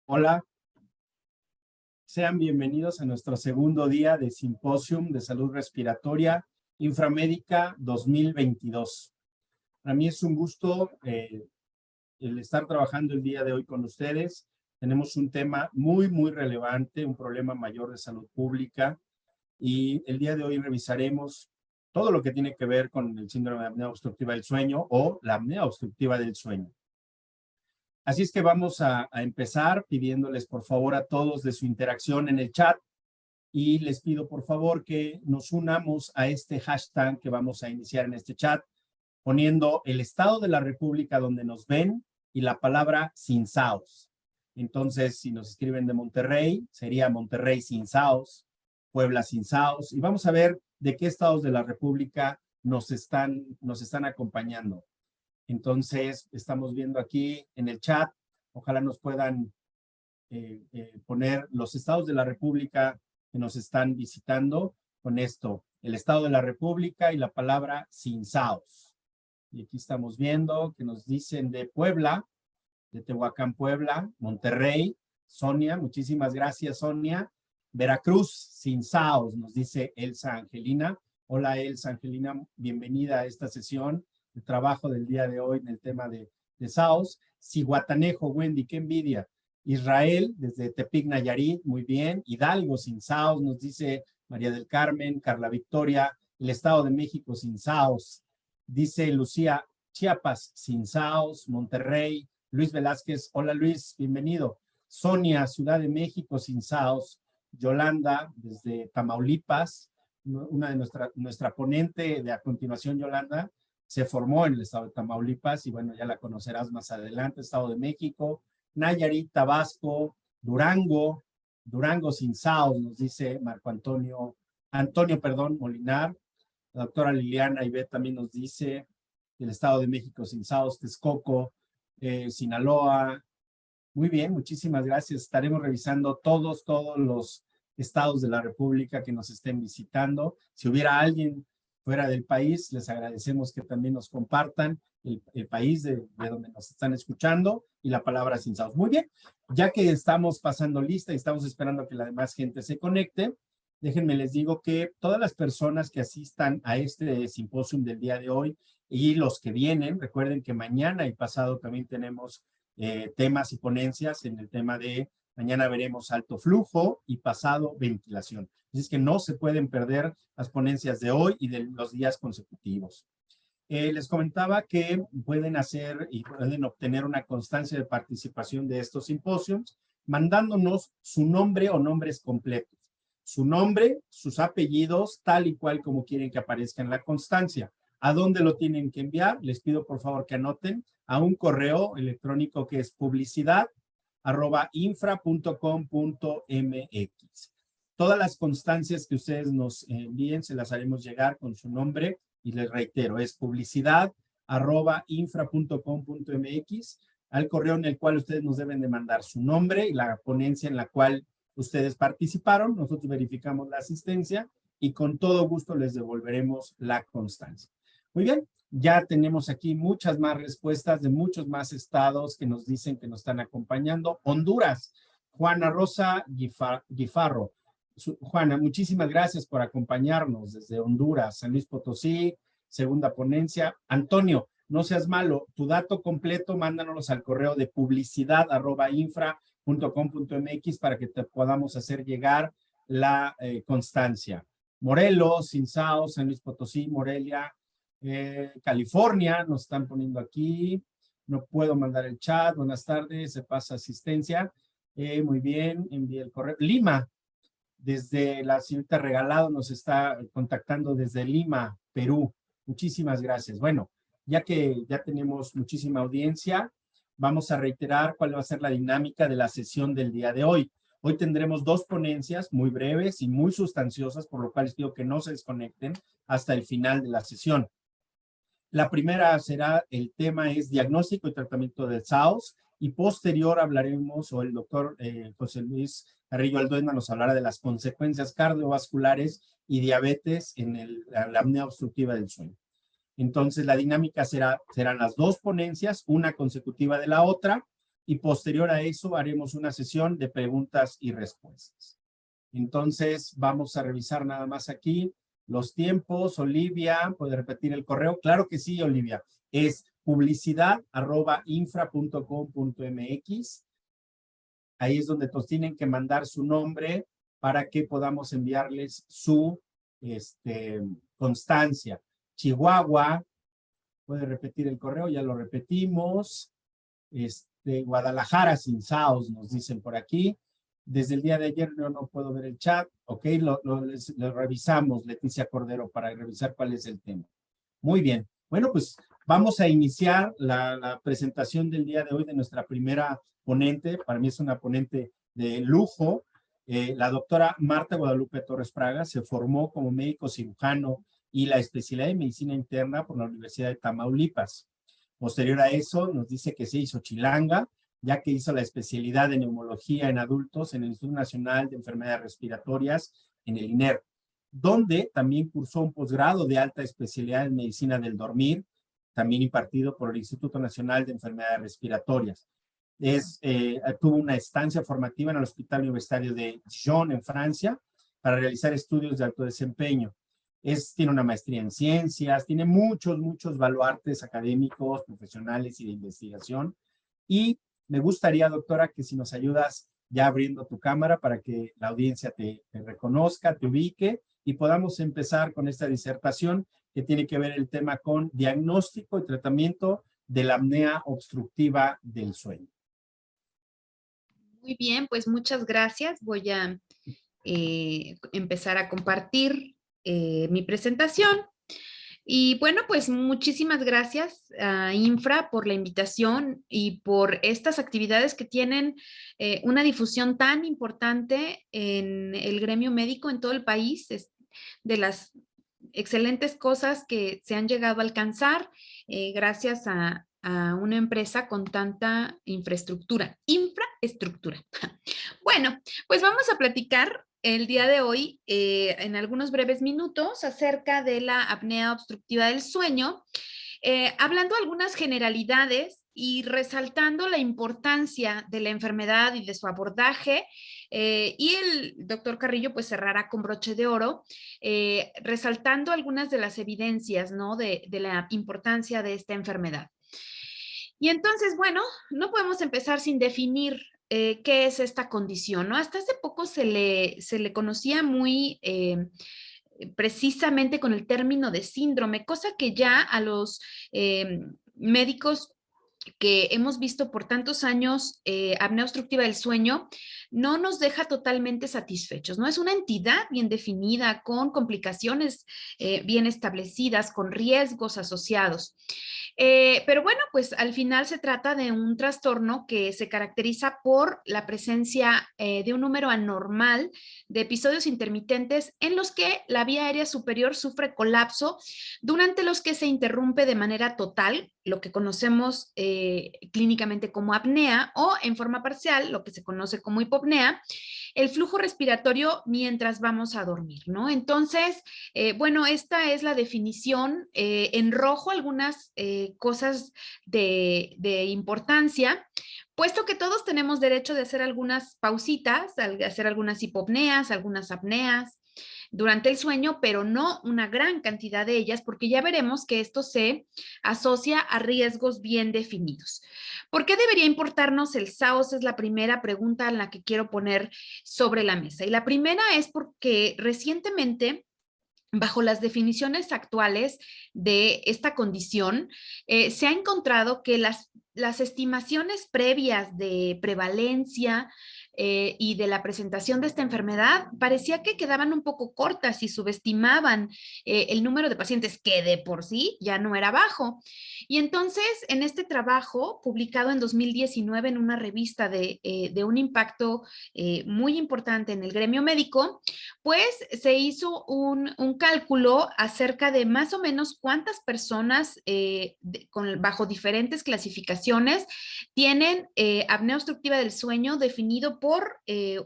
Hola, sean bienvenidos a nuestro segundo día de Simposium de Salud Respiratoria Inframédica 2022. Para mí es un gusto el estar trabajando el día de hoy con ustedes. Tenemos un tema muy relevante, un problema mayor de salud pública, y el día de hoy revisaremos todo lo que tiene que ver con el síndrome de apnea obstructiva del sueño o la apnea obstructiva del sueño. Así es que vamos a empezar pidiéndoles por favor a todos de su interacción en el chat, y les pido por favor que nos unamos a este hashtag que vamos a iniciar en este chat, poniendo el estado de la República donde nos ven y la palabra sin SAOS. Entonces, si nos escriben de Monterrey, sería Monterrey sin SAOS, Puebla sin SAOS, y vamos a ver de qué estados de la República nos están acompañando. Entonces, estamos viendo aquí en el chat, ojalá nos puedan poner los estados de la República que nos están visitando con esto, el estado de la República y la palabra sin SAOS. Y aquí estamos viendo que nos dicen de Puebla, de Tehuacán, Puebla, Monterrey, Sonia, muchísimas gracias, Sonia. Veracruz, sin SAOS, nos dice Elsa Angelina. Hola, Elsa Angelina, bienvenida a esta sesión de trabajo del día de hoy en el tema de SAOS. Cihuatanejo, Wendy, qué envidia. Israel, desde Tepic, Nayarit, muy bien. Hidalgo, sin SAOS, nos dice María del Carmen. Carla Victoria, el Estado de México, sin SAOS. Dice Lucía, Chiapas, sin SAOS. Monterrey, Luis Velázquez, hola Luis, bienvenido. Sonia, Ciudad de México, sin SAOS. Yolanda, desde Tamaulipas, una de nuestra ponente de a continuación, Yolanda, se formó en el estado de Tamaulipas y bueno, ya la conocerás más adelante. Estado de México, Nayarit, Tabasco, Durango sin SAOS, nos dice Marco Antonio, Molinar. La doctora Liliana Ivette también nos dice el Estado de México sin SAOS, Texcoco, Sinaloa. Muy bien, muchísimas gracias. Estaremos revisando todos los estados de la República que nos estén visitando. Si hubiera alguien fuera del país, les agradecemos que también nos compartan el país de donde nos están escuchando y la palabra sin SAOS. Muy bien, ya que estamos pasando lista y estamos esperando que la demás gente se conecte, déjenme les digo que todas las personas que asistan a este simposio del día de hoy y los que vienen, recuerden que mañana y pasado también tenemos temas y ponencias. En el tema de mañana veremos alto flujo y pasado ventilación. Así es que no se pueden perder las ponencias de hoy y de los días consecutivos. Les comentaba que pueden hacer y pueden obtener una constancia de participación de estos simposios mandándonos su nombre o nombres completos. Su nombre, sus apellidos, tal y cual como quieren que aparezca en la constancia. ¿A dónde lo tienen que enviar? Les pido por favor que anoten a un correo electrónico que es publicidad@infra.com.mx. Todas las constancias que ustedes nos envíen se las haremos llegar con su nombre y les reitero, es publicidad@infra.com.mx, al correo en el cual ustedes nos deben de mandar su nombre y la ponencia en la cual ustedes participaron. Nosotros verificamos la asistencia y con todo gusto les devolveremos la constancia. Muy bien, ya tenemos aquí muchas más respuestas de muchos más estados que nos dicen que nos están acompañando. Honduras, Juana Rosa Guifarro. Juana, muchísimas gracias por acompañarnos desde Honduras. San Luis Potosí, segunda ponencia. Antonio, no seas malo, tu dato completo mándanos al correo de publicidad@infra.com.mx para que te podamos hacer llegar la constancia. Morelos, sin SAOS, San Luis Potosí, Morelia, California, nos están poniendo aquí. No puedo mandar el chat. Buenas tardes, se pasa asistencia. Muy bien, envié el correo. Lima, desde la señorita Regalado nos está contactando desde Lima, Perú. Muchísimas gracias. Bueno, ya que ya tenemos muchísima audiencia, vamos a reiterar cuál va a ser la dinámica de la sesión del día de hoy. Hoy tendremos dos ponencias muy breves y muy sustanciosas, por lo cual les pido que no se desconecten hasta el final de la sesión. La primera será, el tema es diagnóstico y tratamiento del SAOS, y posterior hablaremos, o el doctor José Luis Carrillo Alduenda nos hablará de las consecuencias cardiovasculares y diabetes en la apnea obstructiva del sueño. Entonces, la dinámica serán las dos ponencias, una consecutiva de la otra, y posterior a eso haremos una sesión de preguntas y respuestas. Entonces, vamos a revisar nada más aquí los tiempos. Olivia, ¿puede repetir el correo? Claro que sí, Olivia. Es publicidad@infra.com.mx. Ahí es donde nos tienen que mandar su nombre para que podamos enviarles su constancia. Chihuahua, puede repetir el correo, ya lo repetimos. Guadalajara sin Saos, nos dicen por aquí. Desde el día de ayer yo no puedo ver el chat. Ok, lo revisamos, Leticia Cordero, para revisar cuál es el tema. Muy bien. Bueno, pues vamos a iniciar la presentación del día de hoy de nuestra primera ponente. Para mí es una ponente de lujo. La doctora Marta Guadalupe Torres Praga se formó como médico cirujano y la especialidad de medicina interna por la Universidad de Tamaulipas. Posterior a eso, nos dice que se hizo chilanga, ya que hizo la especialidad de neumología en adultos en el Instituto Nacional de Enfermedades Respiratorias, en el INER, donde también cursó un posgrado de alta especialidad en medicina del dormir, también impartido por el Instituto Nacional de Enfermedades Respiratorias. Tuvo una estancia formativa en el Hospital Universitario de Dijon, en Francia, para realizar estudios de alto desempeño. Tiene una maestría en ciencias, tiene muchos baluartes académicos, profesionales y de investigación. Y me gustaría, doctora, que si nos ayudas ya abriendo tu cámara para que la audiencia te reconozca, te ubique y podamos empezar con esta disertación que tiene que ver el tema con diagnóstico y tratamiento de la apnea obstructiva del sueño. Muy bien, pues muchas gracias. Voy a empezar a compartir mi presentación. Y bueno, pues muchísimas gracias a Infra por la invitación y por estas actividades que tienen una difusión tan importante en el gremio médico en todo el país. Es de las excelentes cosas que se han llegado a alcanzar gracias a una empresa con tanta infraestructura. Bueno, pues vamos a platicar el día de hoy en algunos breves minutos acerca de la apnea obstructiva del sueño, hablando algunas generalidades y resaltando la importancia de la enfermedad y de su abordaje. Y el doctor Carrillo pues cerrará con broche de oro, resaltando algunas de las evidencias, ¿no? de la importancia de esta enfermedad. Y entonces, bueno, no podemos empezar sin definir qué es esta condición, ¿no? Hasta hace poco se le conocía muy precisamente con el término de síndrome, cosa que ya a los médicos que hemos visto por tantos años apnea obstructiva del sueño, no nos deja totalmente satisfechos, ¿no? Es una entidad bien definida, con complicaciones bien establecidas, con riesgos asociados. Pero bueno, pues al final se trata de un trastorno que se caracteriza por la presencia de un número anormal de episodios intermitentes en los que la vía aérea superior sufre colapso, durante los que se interrumpe de manera total, lo que conocemos clínicamente como apnea, o en forma parcial, lo que se conoce como hipopnea, el flujo respiratorio mientras vamos a dormir, ¿no? Entonces, bueno, esta es la definición. En rojo algunas cosas de importancia, puesto que todos tenemos derecho de hacer algunas pausitas, de hacer algunas hipopneas, algunas apneas durante el sueño, pero no una gran cantidad de ellas, porque ya veremos que esto se asocia a riesgos bien definidos. ¿Por qué debería importarnos el SAOS? Es la primera pregunta en la que quiero poner sobre la mesa. Y la primera es porque recientemente, bajo las definiciones actuales de esta condición, se ha encontrado que las estimaciones previas de prevalencia y de la presentación de esta enfermedad parecía que quedaban un poco cortas y subestimaban el número de pacientes, que de por sí ya no era bajo. Y entonces, en este trabajo, publicado en 2019 en una revista de un impacto muy importante en el gremio médico, pues se hizo un cálculo acerca de más o menos cuántas personas bajo diferentes clasificaciones tienen apnea obstructiva del sueño definido por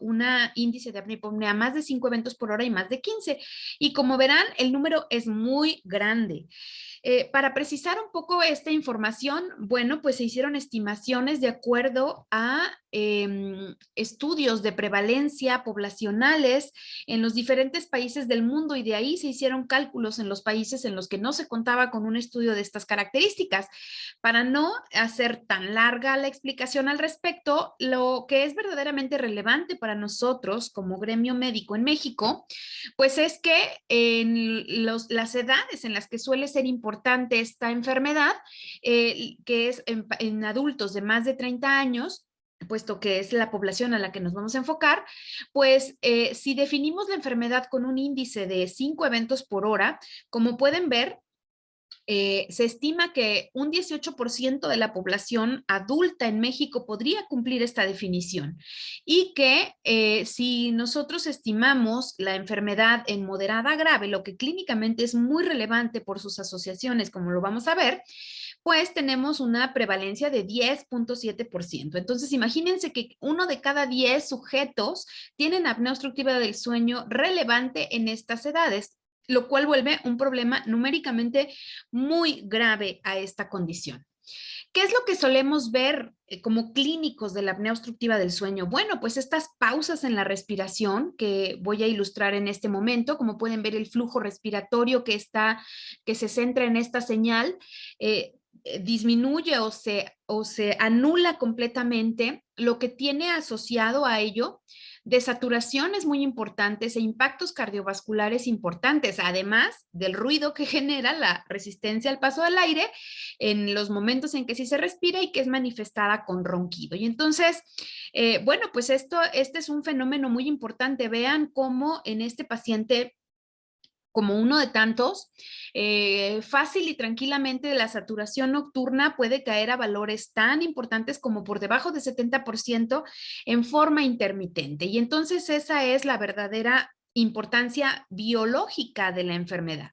un índice de apnea hipopnea más de 5 eventos por hora y más de 15. Y como verán, el número es muy grande. Para precisar un poco esta información, bueno, pues se hicieron estimaciones de acuerdo a estudios de prevalencia poblacionales en los diferentes países del mundo y de ahí se hicieron cálculos en los países en los que no se contaba con un estudio de estas características. Para no hacer tan larga la explicación al respecto, lo que es verdaderamente relevante para nosotros como gremio médico en México, pues es que en las edades en las que suele ser importante esta enfermedad, que es en adultos de más de 30 años, puesto que es la población a la que nos vamos a enfocar, pues si definimos la enfermedad con un índice de 5 eventos por hora, como pueden ver, se estima que un 18% de la población adulta en México podría cumplir esta definición y que si nosotros estimamos la enfermedad en moderada grave, lo que clínicamente es muy relevante por sus asociaciones, como lo vamos a ver, pues tenemos una prevalencia de 10.7%. Entonces, imagínense que 1 de cada 10 sujetos tienen apnea obstructiva del sueño relevante en estas edades, lo cual vuelve un problema numéricamente muy grave a esta condición. ¿Qué es lo que solemos ver como clínicos de la apnea obstructiva del sueño? Bueno, pues estas pausas en la respiración que voy a ilustrar en este momento, como pueden ver el flujo respiratorio que se centra en esta señal, disminuye o se anula completamente, lo que tiene asociado a ello desaturaciones muy importantes e impactos cardiovasculares importantes, además del ruido que genera la resistencia al paso del aire en los momentos en que sí se respira y que es manifestada con ronquido. Y entonces, bueno, pues este es un fenómeno muy importante. Vean cómo en este paciente, como uno de tantos, fácil y tranquilamente la saturación nocturna puede caer a valores tan importantes como por debajo de 70% en forma intermitente. Y entonces esa es la verdadera importancia biológica de la enfermedad.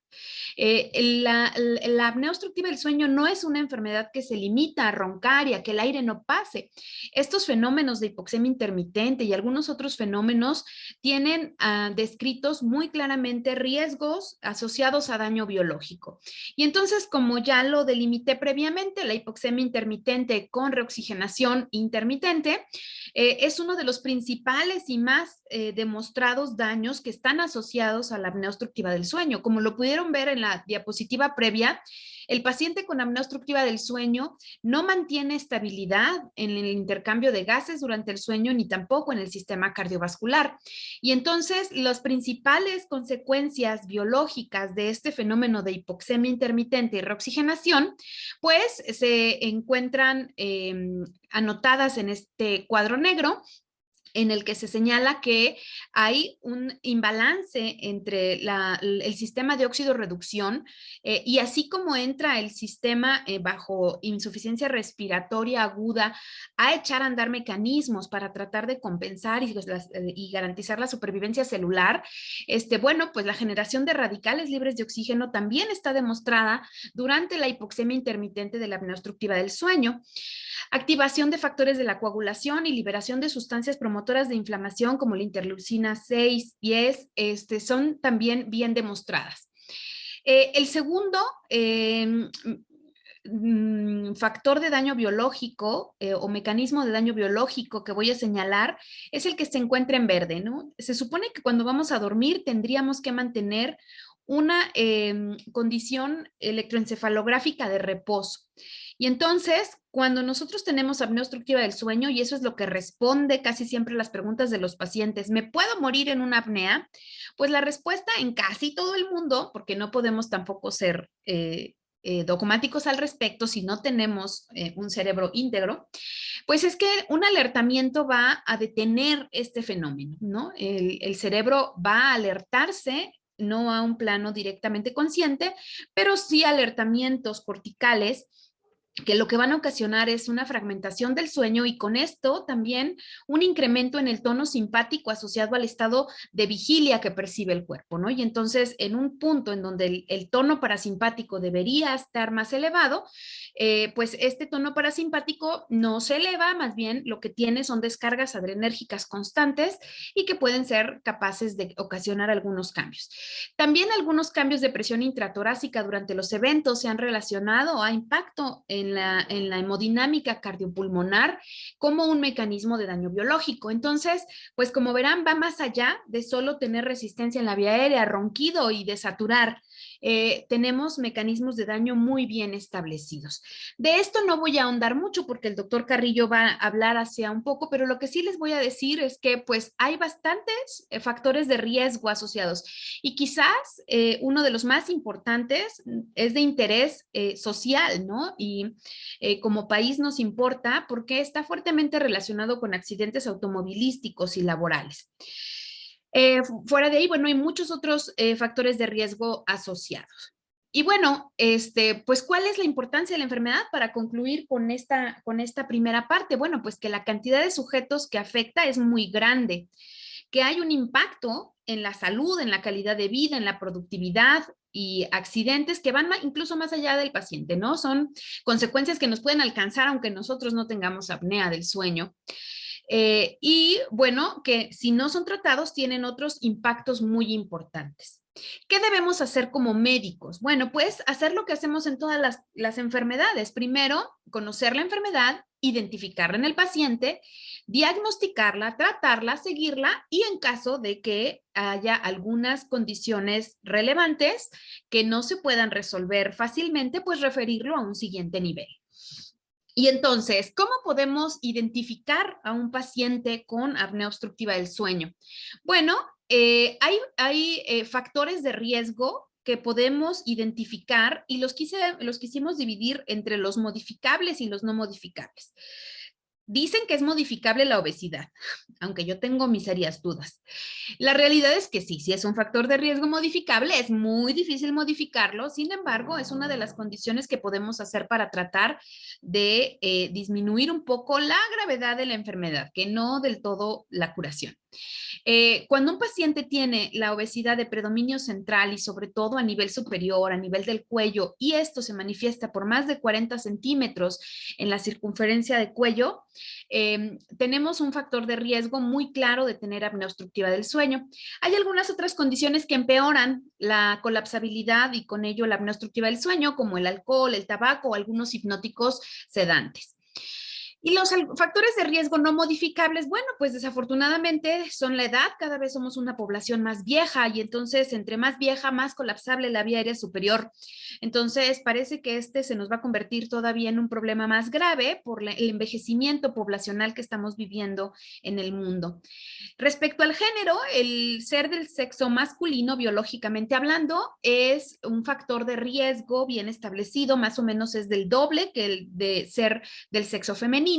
La apnea obstructiva del sueño no es una enfermedad que se limita a roncar y a que el aire no pase. Estos fenómenos de hipoxemia intermitente y algunos otros fenómenos tienen descritos muy claramente riesgos asociados a daño biológico. Y entonces, como ya lo delimité previamente, la hipoxemia intermitente con reoxigenación intermitente es uno de los principales y más demostrados daños que están asociados a la apnea obstructiva del sueño. Como lo pudieron ver en la diapositiva previa, el paciente con apnea obstructiva del sueño no mantiene estabilidad en el intercambio de gases durante el sueño ni tampoco en el sistema cardiovascular. Y entonces, las principales consecuencias biológicas de este fenómeno de hipoxemia intermitente y reoxigenación, pues se encuentran anotadas en este cuadro negro, en el que se señala que hay un imbalance entre el sistema de óxido reducción y así como entra el sistema bajo insuficiencia respiratoria aguda a echar a andar mecanismos para tratar de compensar y garantizar la supervivencia celular, bueno, pues la generación de radicales libres de oxígeno también está demostrada durante la hipoxemia intermitente de la apnea obstructiva del sueño. Activación de factores de la coagulación y liberación de sustancias promotoras de inflamación como la interleucina 6, 10, son también bien demostradas. El segundo factor de daño biológico o mecanismo de daño biológico que voy a señalar es el que se encuentra en verde, ¿no? Se supone que cuando vamos a dormir tendríamos que mantener una condición electroencefalográfica de reposo. Y entonces, cuando nosotros tenemos apnea obstructiva del sueño, y eso es lo que responde casi siempre a las preguntas de los pacientes, ¿me puedo morir en una apnea? Pues la respuesta en casi todo el mundo, porque no podemos tampoco ser dogmáticos al respecto si no tenemos un cerebro íntegro, pues es que un alertamiento va a detener este fenómeno, ¿no? El cerebro va a alertarse, no a un plano directamente consciente, pero sí alertamientos corticales que lo que van a ocasionar es una fragmentación del sueño y con esto también un incremento en el tono simpático asociado al estado de vigilia que percibe el cuerpo, ¿no? Y entonces en un punto en donde el tono parasimpático debería estar más elevado, pues este tono parasimpático no se eleva, más bien lo que tiene son descargas adrenérgicas constantes y que pueden ser capaces de ocasionar algunos cambios. También algunos cambios de presión intratorácica durante los eventos se han relacionado a impacto en la hemodinámica cardiopulmonar como un mecanismo de daño biológico. Entonces, pues como verán, va más allá de solo tener resistencia en la vía aérea, ronquido y desaturar. Tenemos mecanismos de daño muy bien establecidos. De esto no voy a ahondar mucho porque el doctor Carrillo va a hablar hacia un poco, pero lo que sí les voy a decir es que pues hay bastantes factores de riesgo asociados y quizás uno de los más importantes es de interés social, ¿no? Y como país nos importa porque está fuertemente relacionado con accidentes automovilísticos y laborales. Fuera de ahí, bueno, hay muchos otros factores de riesgo asociados. Y bueno, pues, ¿cuál es la importancia de la enfermedad para concluir con esta primera parte? Bueno, pues que la cantidad de sujetos que afecta es muy grande, que hay un impacto en la salud, en la calidad de vida, en la productividad y accidentes que van incluso más allá del paciente, ¿no? Son consecuencias que nos pueden alcanzar aunque nosotros no tengamos apnea del sueño. Y bueno, que si no son tratados tienen otros impactos muy importantes. ¿Qué debemos hacer como médicos? Bueno, pues hacer lo que hacemos en todas las enfermedades. Primero, conocer la enfermedad, identificarla en el paciente, diagnosticarla, tratarla, seguirla y en caso de que haya algunas condiciones relevantes que no se puedan resolver fácilmente, pues referirlo a un siguiente nivel. Y entonces, ¿cómo podemos identificar a un paciente con apnea obstructiva del sueño? Bueno, hay factores de riesgo que podemos identificar y los quisimos dividir entre los modificables y los no modificables. Dicen que es modificable la obesidad, aunque yo tengo mis serias dudas. La realidad es que sí, sí es un factor de riesgo modificable, es muy difícil modificarlo, sin embargo, es una de las condiciones que podemos hacer para tratar de disminuir un poco la gravedad de la enfermedad, que no del todo la curación. Cuando un paciente tiene la obesidad de predominio central y sobre todo a nivel superior, a nivel del cuello, y esto se manifiesta por más de 40 centímetros en la circunferencia de cuello, tenemos un factor de riesgo muy claro de tener apnea obstructiva del sueño. Hay algunas otras condiciones que empeoran la colapsabilidad y con ello la apnea obstructiva del sueño, como el alcohol, el tabaco o algunos hipnóticos sedantes. Y los factores de riesgo no modificables, bueno, pues desafortunadamente son la edad, cada vez somos una población más vieja y entonces entre más vieja, más colapsable la vía aérea superior. Entonces parece que se nos va a convertir todavía en un problema más grave por el envejecimiento poblacional que estamos viviendo en el mundo. Respecto al género, el ser del sexo masculino, biológicamente hablando, es un factor de riesgo bien establecido, más o menos es del doble que el de ser del sexo femenino.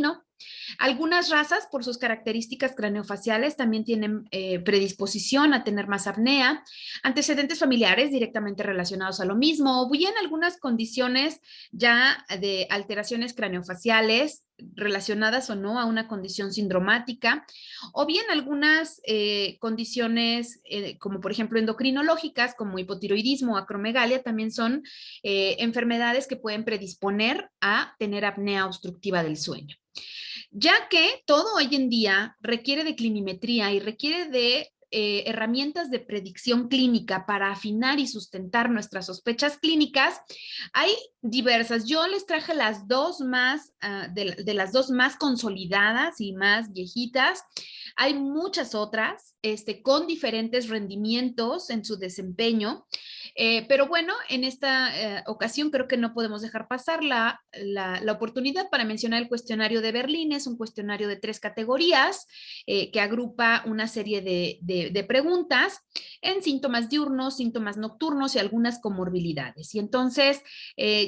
Algunas razas, por sus características craneofaciales, también tienen predisposición a tener más apnea, antecedentes familiares directamente relacionados a lo mismo, o bien algunas condiciones ya de alteraciones craneofaciales relacionadas o no a una condición sindromática, o bien algunas condiciones como por ejemplo endocrinológicas, como hipotiroidismo o acromegalia, también son enfermedades que pueden predisponer a tener apnea obstructiva del sueño. Ya que todo hoy en día requiere de clinimetría y requiere de herramientas de predicción clínica para afinar y sustentar nuestras sospechas clínicas, hay diversas. Yo les traje las dos más, de las dos más consolidadas y más viejitas. Hay muchas otras con diferentes rendimientos en su desempeño, pero bueno, en esta ocasión creo que no podemos dejar pasar la oportunidad para mencionar el cuestionario de Berlín. Es un cuestionario de 3 categorías que agrupa una serie de preguntas en síntomas diurnos, síntomas nocturnos y algunas comorbilidades. Y entonces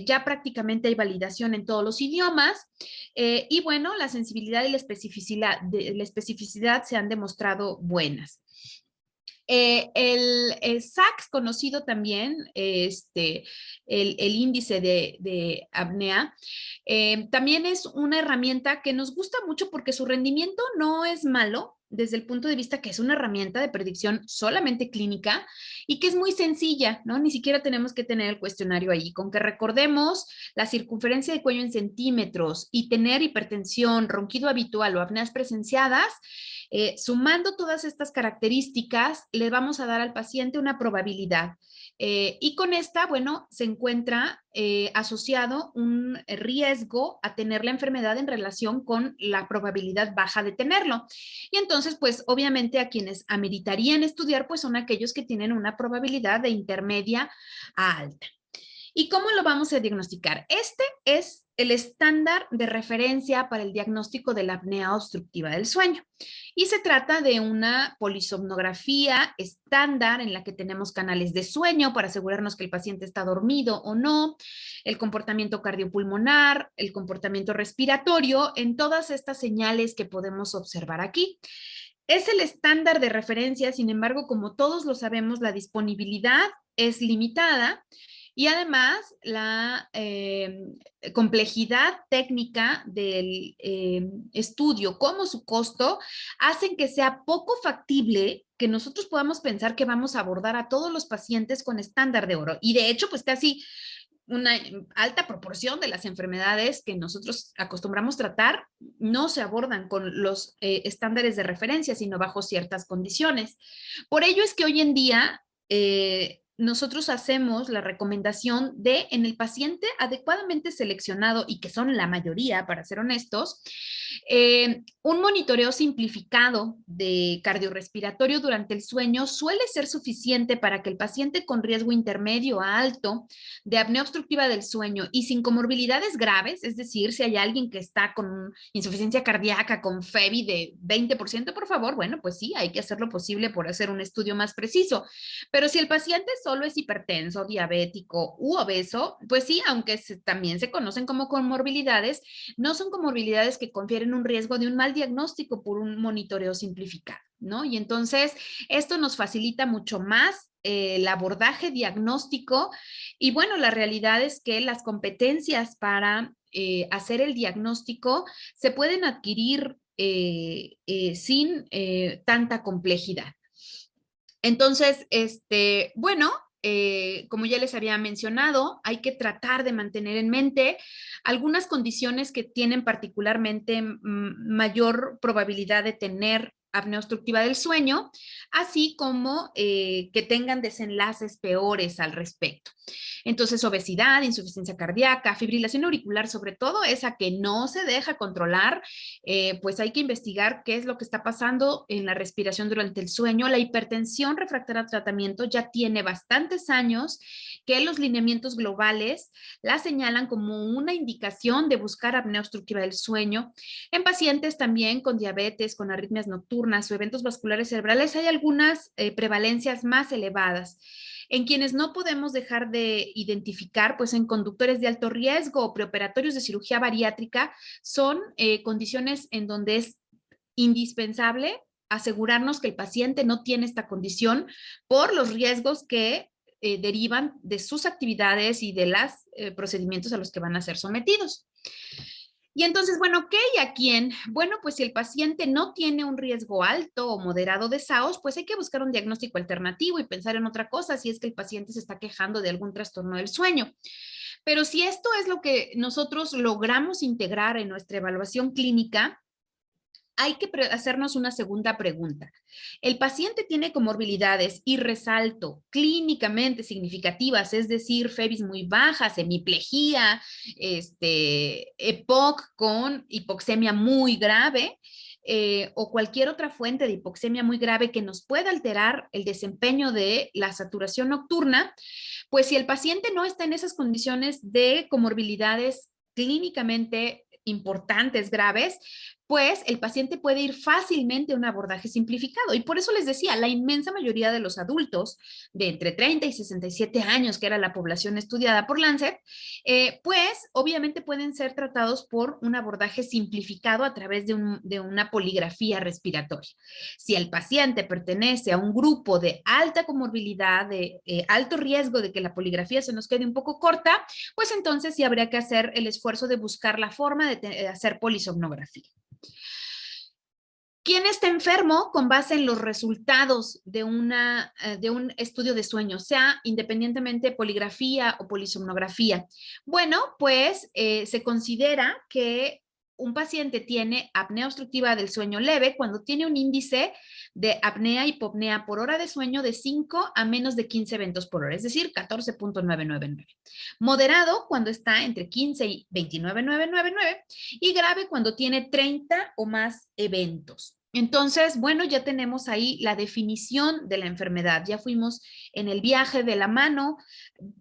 ya prácticamente hay validación en todos los idiomas y bueno, la sensibilidad y la especificidad se han demostrado buenas. El SACS, conocido también, el índice de apnea, también es una herramienta que nos gusta mucho porque su rendimiento no es malo desde el punto de vista que es una herramienta de predicción solamente clínica y que es muy sencilla, ¿no? Ni siquiera tenemos que tener el cuestionario ahí. Con que recordemos la circunferencia de cuello en centímetros y tener hipertensión, ronquido habitual o apneas presenciadas, sumando todas estas características, le vamos a dar al paciente una probabilidad. Y con esta, bueno, se encuentra asociado un riesgo a tener la enfermedad en relación con la probabilidad baja de tenerlo. Y entonces, pues obviamente a quienes ameritarían estudiar, pues son aquellos que tienen una probabilidad de intermedia a alta. ¿Y cómo lo vamos a diagnosticar? Este es el estándar de referencia para el diagnóstico de la apnea obstructiva del sueño. Y se trata de una polisomnografía estándar en la que tenemos canales de sueño para asegurarnos que el paciente está dormido o no, el comportamiento cardiopulmonar, el comportamiento respiratorio, en todas estas señales que podemos observar aquí. Es el estándar de referencia, sin embargo, como todos lo sabemos, la disponibilidad es limitada y además la complejidad técnica del estudio como su costo hacen que sea poco factible que nosotros podamos pensar que vamos a abordar a todos los pacientes con estándar de oro. Y de hecho, pues casi una alta proporción de las enfermedades que nosotros acostumbramos tratar no se abordan con los estándares de referencia, sino bajo ciertas condiciones. Por ello es que hoy en día nosotros hacemos la recomendación de, en el paciente adecuadamente seleccionado, y que son la mayoría, para ser honestos, un monitoreo simplificado de cardiorrespiratorio durante el sueño suele ser suficiente para que el paciente con riesgo intermedio a alto de apnea obstructiva del sueño y sin comorbilidades graves, es decir, si hay alguien que está con insuficiencia cardíaca, con FEBI de 20%, por favor, bueno, pues sí, hay que hacer lo posible por hacer un estudio más preciso. Pero si el paciente solo es hipertenso, diabético u obeso, pues sí, aunque también se conocen como comorbilidades, no son comorbilidades que confieren un riesgo de un mal diagnóstico por un monitoreo simplificado, ¿no? Y entonces esto nos facilita mucho más el abordaje diagnóstico y bueno, la realidad es que las competencias para hacer el diagnóstico se pueden adquirir sin tanta complejidad. Entonces, bueno, como ya les había mencionado, hay que tratar de mantener en mente algunas condiciones que tienen particularmente mayor probabilidad de tener apnea obstructiva del sueño, así como que tengan desenlaces peores al respecto. Entonces, obesidad, insuficiencia cardíaca, fibrilación auricular, sobre todo esa que no se deja controlar, pues hay que investigar qué es lo que está pasando en la respiración durante el sueño. La hipertensión refractaria a tratamiento ya tiene bastantes años que los lineamientos globales la señalan como una indicación de buscar apnea obstructiva del sueño. En pacientes también con diabetes, con arritmias nocturnas o eventos vasculares cerebrales hay algunas prevalencias más elevadas. En quienes no podemos dejar de identificar, pues en conductores de alto riesgo o preoperatorios de cirugía bariátrica, son condiciones en donde es indispensable asegurarnos que el paciente no tiene esta condición por los riesgos que derivan de sus actividades y de los procedimientos a los que van a ser sometidos. Y entonces, bueno, ¿qué y a quién? Bueno, pues si el paciente no tiene un riesgo alto o moderado de SAOS, pues hay que buscar un diagnóstico alternativo y pensar en otra cosa si es que el paciente se está quejando de algún trastorno del sueño. Pero si esto es lo que nosotros logramos integrar en nuestra evaluación clínica, hay que hacernos una segunda pregunta. ¿El paciente tiene comorbilidades y resalto clínicamente significativas, es decir, FEBIs muy bajas, hemiplegia, EPOC con hipoxemia muy grave? O cualquier otra fuente de hipoxemia muy grave que nos pueda alterar el desempeño de la saturación nocturna, pues si el paciente no está en esas condiciones de comorbilidades clínicamente importantes, graves, pues el paciente puede ir fácilmente a un abordaje simplificado. Y por eso les decía, la inmensa mayoría de los adultos de entre 30 y 67 años, que era la población estudiada por Lancet, pues obviamente pueden ser tratados por un abordaje simplificado a través de una poligrafía respiratoria. Si el paciente pertenece a un grupo de alta comorbilidad, de alto riesgo de que la poligrafía se nos quede un poco corta, pues entonces sí habría que hacer el esfuerzo de buscar la forma de hacer polisomnografía. ¿Quién está enfermo con base en los resultados de un estudio de sueño, sea independientemente poligrafía o polisomnografía? Bueno, pues se considera que un paciente tiene apnea obstructiva del sueño leve cuando tiene un índice de apnea y hipopnea por hora de sueño de 5 a menos de 15 eventos por hora, es decir, 14.999. Moderado cuando está entre 15 y 29.999 y grave cuando tiene 30 o más eventos. Entonces, bueno, ya tenemos ahí la definición de la enfermedad. Ya fuimos en el viaje de la mano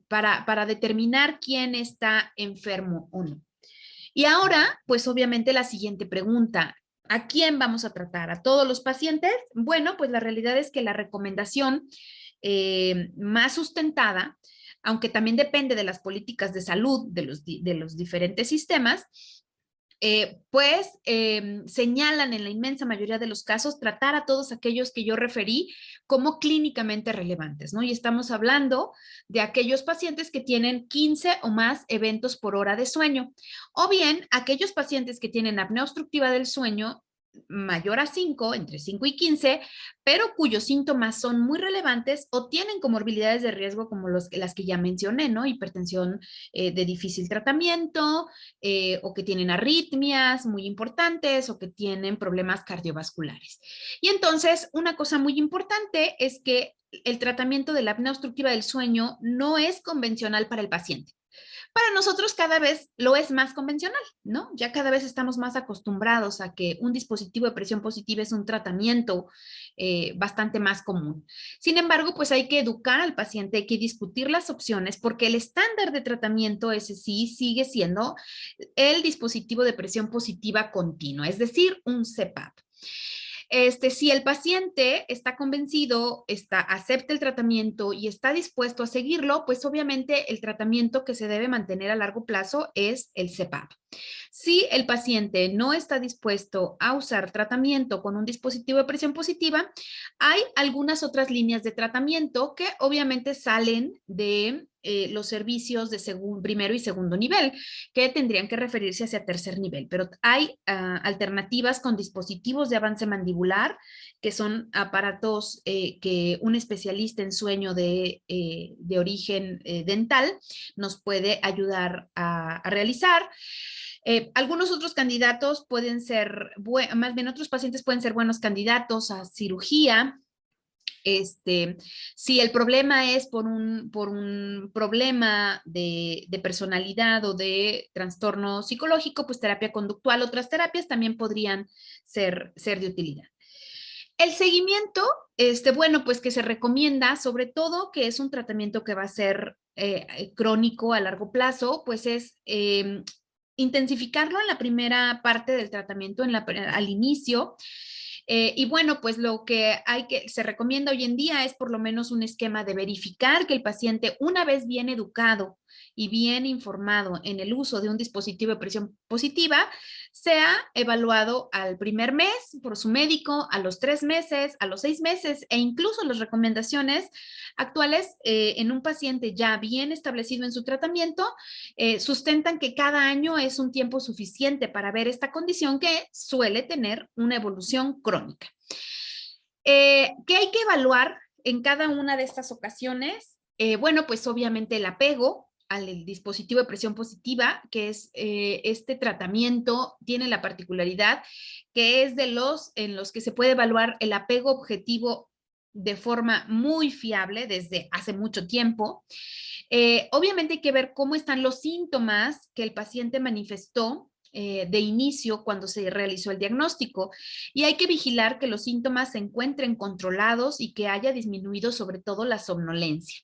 para determinar quién está enfermo o no. Y ahora, pues obviamente la siguiente pregunta, ¿a quién vamos a tratar? ¿A todos los pacientes? Bueno, pues la realidad es que la recomendación más sustentada, aunque también depende de las políticas de salud de los diferentes sistemas, señalan en la inmensa mayoría de los casos tratar a todos aquellos que yo referí como clínicamente relevantes, ¿no? Y estamos hablando de aquellos pacientes que tienen 15 o más eventos por hora de sueño, o bien aquellos pacientes que tienen apnea obstructiva del sueño mayor a 5, entre 5 y 15, pero cuyos síntomas son muy relevantes o tienen comorbilidades de riesgo como las que ya mencioné, ¿no? Hipertensión de difícil tratamiento, o que tienen arritmias muy importantes o que tienen problemas cardiovasculares. Y entonces, una cosa muy importante es que el tratamiento de la apnea obstructiva del sueño no es convencional para el paciente. Para nosotros cada vez lo es más convencional, ¿no? Ya cada vez estamos más acostumbrados a que un dispositivo de presión positiva es un tratamiento bastante más común. Sin embargo, pues hay que educar al paciente, hay que discutir las opciones porque el estándar de tratamiento ese sí sigue siendo el dispositivo de presión positiva continua, es decir, un CPAP. Si el paciente está convencido, acepta el tratamiento y está dispuesto a seguirlo, pues obviamente el tratamiento que se debe mantener a largo plazo es el CPAP. Si el paciente no está dispuesto a usar tratamiento con un dispositivo de presión positiva, hay algunas otras líneas de tratamiento que obviamente salen de los servicios de primero y segundo nivel, que tendrían que referirse hacia tercer nivel, pero hay alternativas con dispositivos de avance mandibular, que son aparatos que un especialista en sueño de origen dental nos puede ayudar a realizar. Algunos otros candidatos pueden ser, más bien otros pacientes pueden ser buenos candidatos a cirugía. Si el problema es por un problema de personalidad o de trastorno psicológico, pues terapia conductual, otras terapias también podrían ser de utilidad. El seguimiento, bueno, pues que se recomienda, sobre todo que es un tratamiento que va a ser crónico a largo plazo, pues es intensificarlo en la primera parte del tratamiento, al inicio. Y bueno, pues lo que se recomienda hoy en día es por lo menos un esquema de verificar que el paciente, una vez bien educado y bien informado en el uso de un dispositivo de presión positiva, sea evaluado al primer mes por su médico, a los 3 meses, a los 6 meses e incluso las recomendaciones actuales en un paciente ya bien establecido en su tratamiento sustentan que cada año es un tiempo suficiente para ver esta condición que suele tener una evolución crónica. ¿Qué hay que evaluar en cada una de estas ocasiones? Bueno, pues obviamente el apego al dispositivo de presión positiva, que es este tratamiento, tiene la particularidad que es de los en los que se puede evaluar el apego objetivo de forma muy fiable desde hace mucho tiempo. Obviamente hay que ver cómo están los síntomas que el paciente manifestó de inicio cuando se realizó el diagnóstico, y hay que vigilar que los síntomas se encuentren controlados y que haya disminuido sobre todo la somnolencia.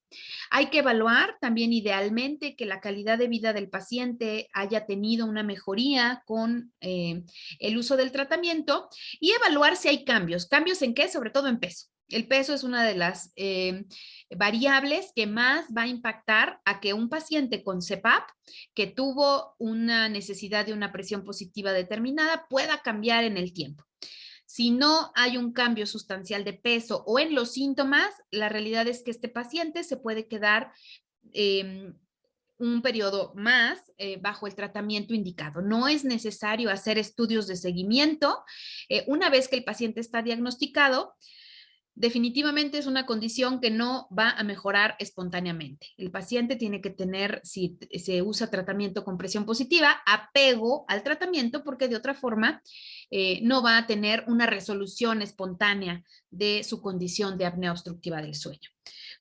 Hay que evaluar también idealmente que la calidad de vida del paciente haya tenido una mejoría con el uso del tratamiento, y evaluar si hay cambios. ¿Cambios en qué? Sobre todo en peso. El peso es una de las variables que más va a impactar a que un paciente con CPAP que tuvo una necesidad de una presión positiva determinada pueda cambiar en el tiempo. Si no hay un cambio sustancial de peso o en los síntomas, la realidad es que este paciente se puede quedar un periodo más bajo el tratamiento indicado. No es necesario hacer estudios de seguimiento. Una vez que el paciente está diagnosticado, definitivamente es una condición que no va a mejorar espontáneamente. El paciente tiene que tener, si se usa tratamiento con presión positiva, apego al tratamiento, porque de otra forma no va a tener una resolución espontánea de su condición de apnea obstructiva del sueño.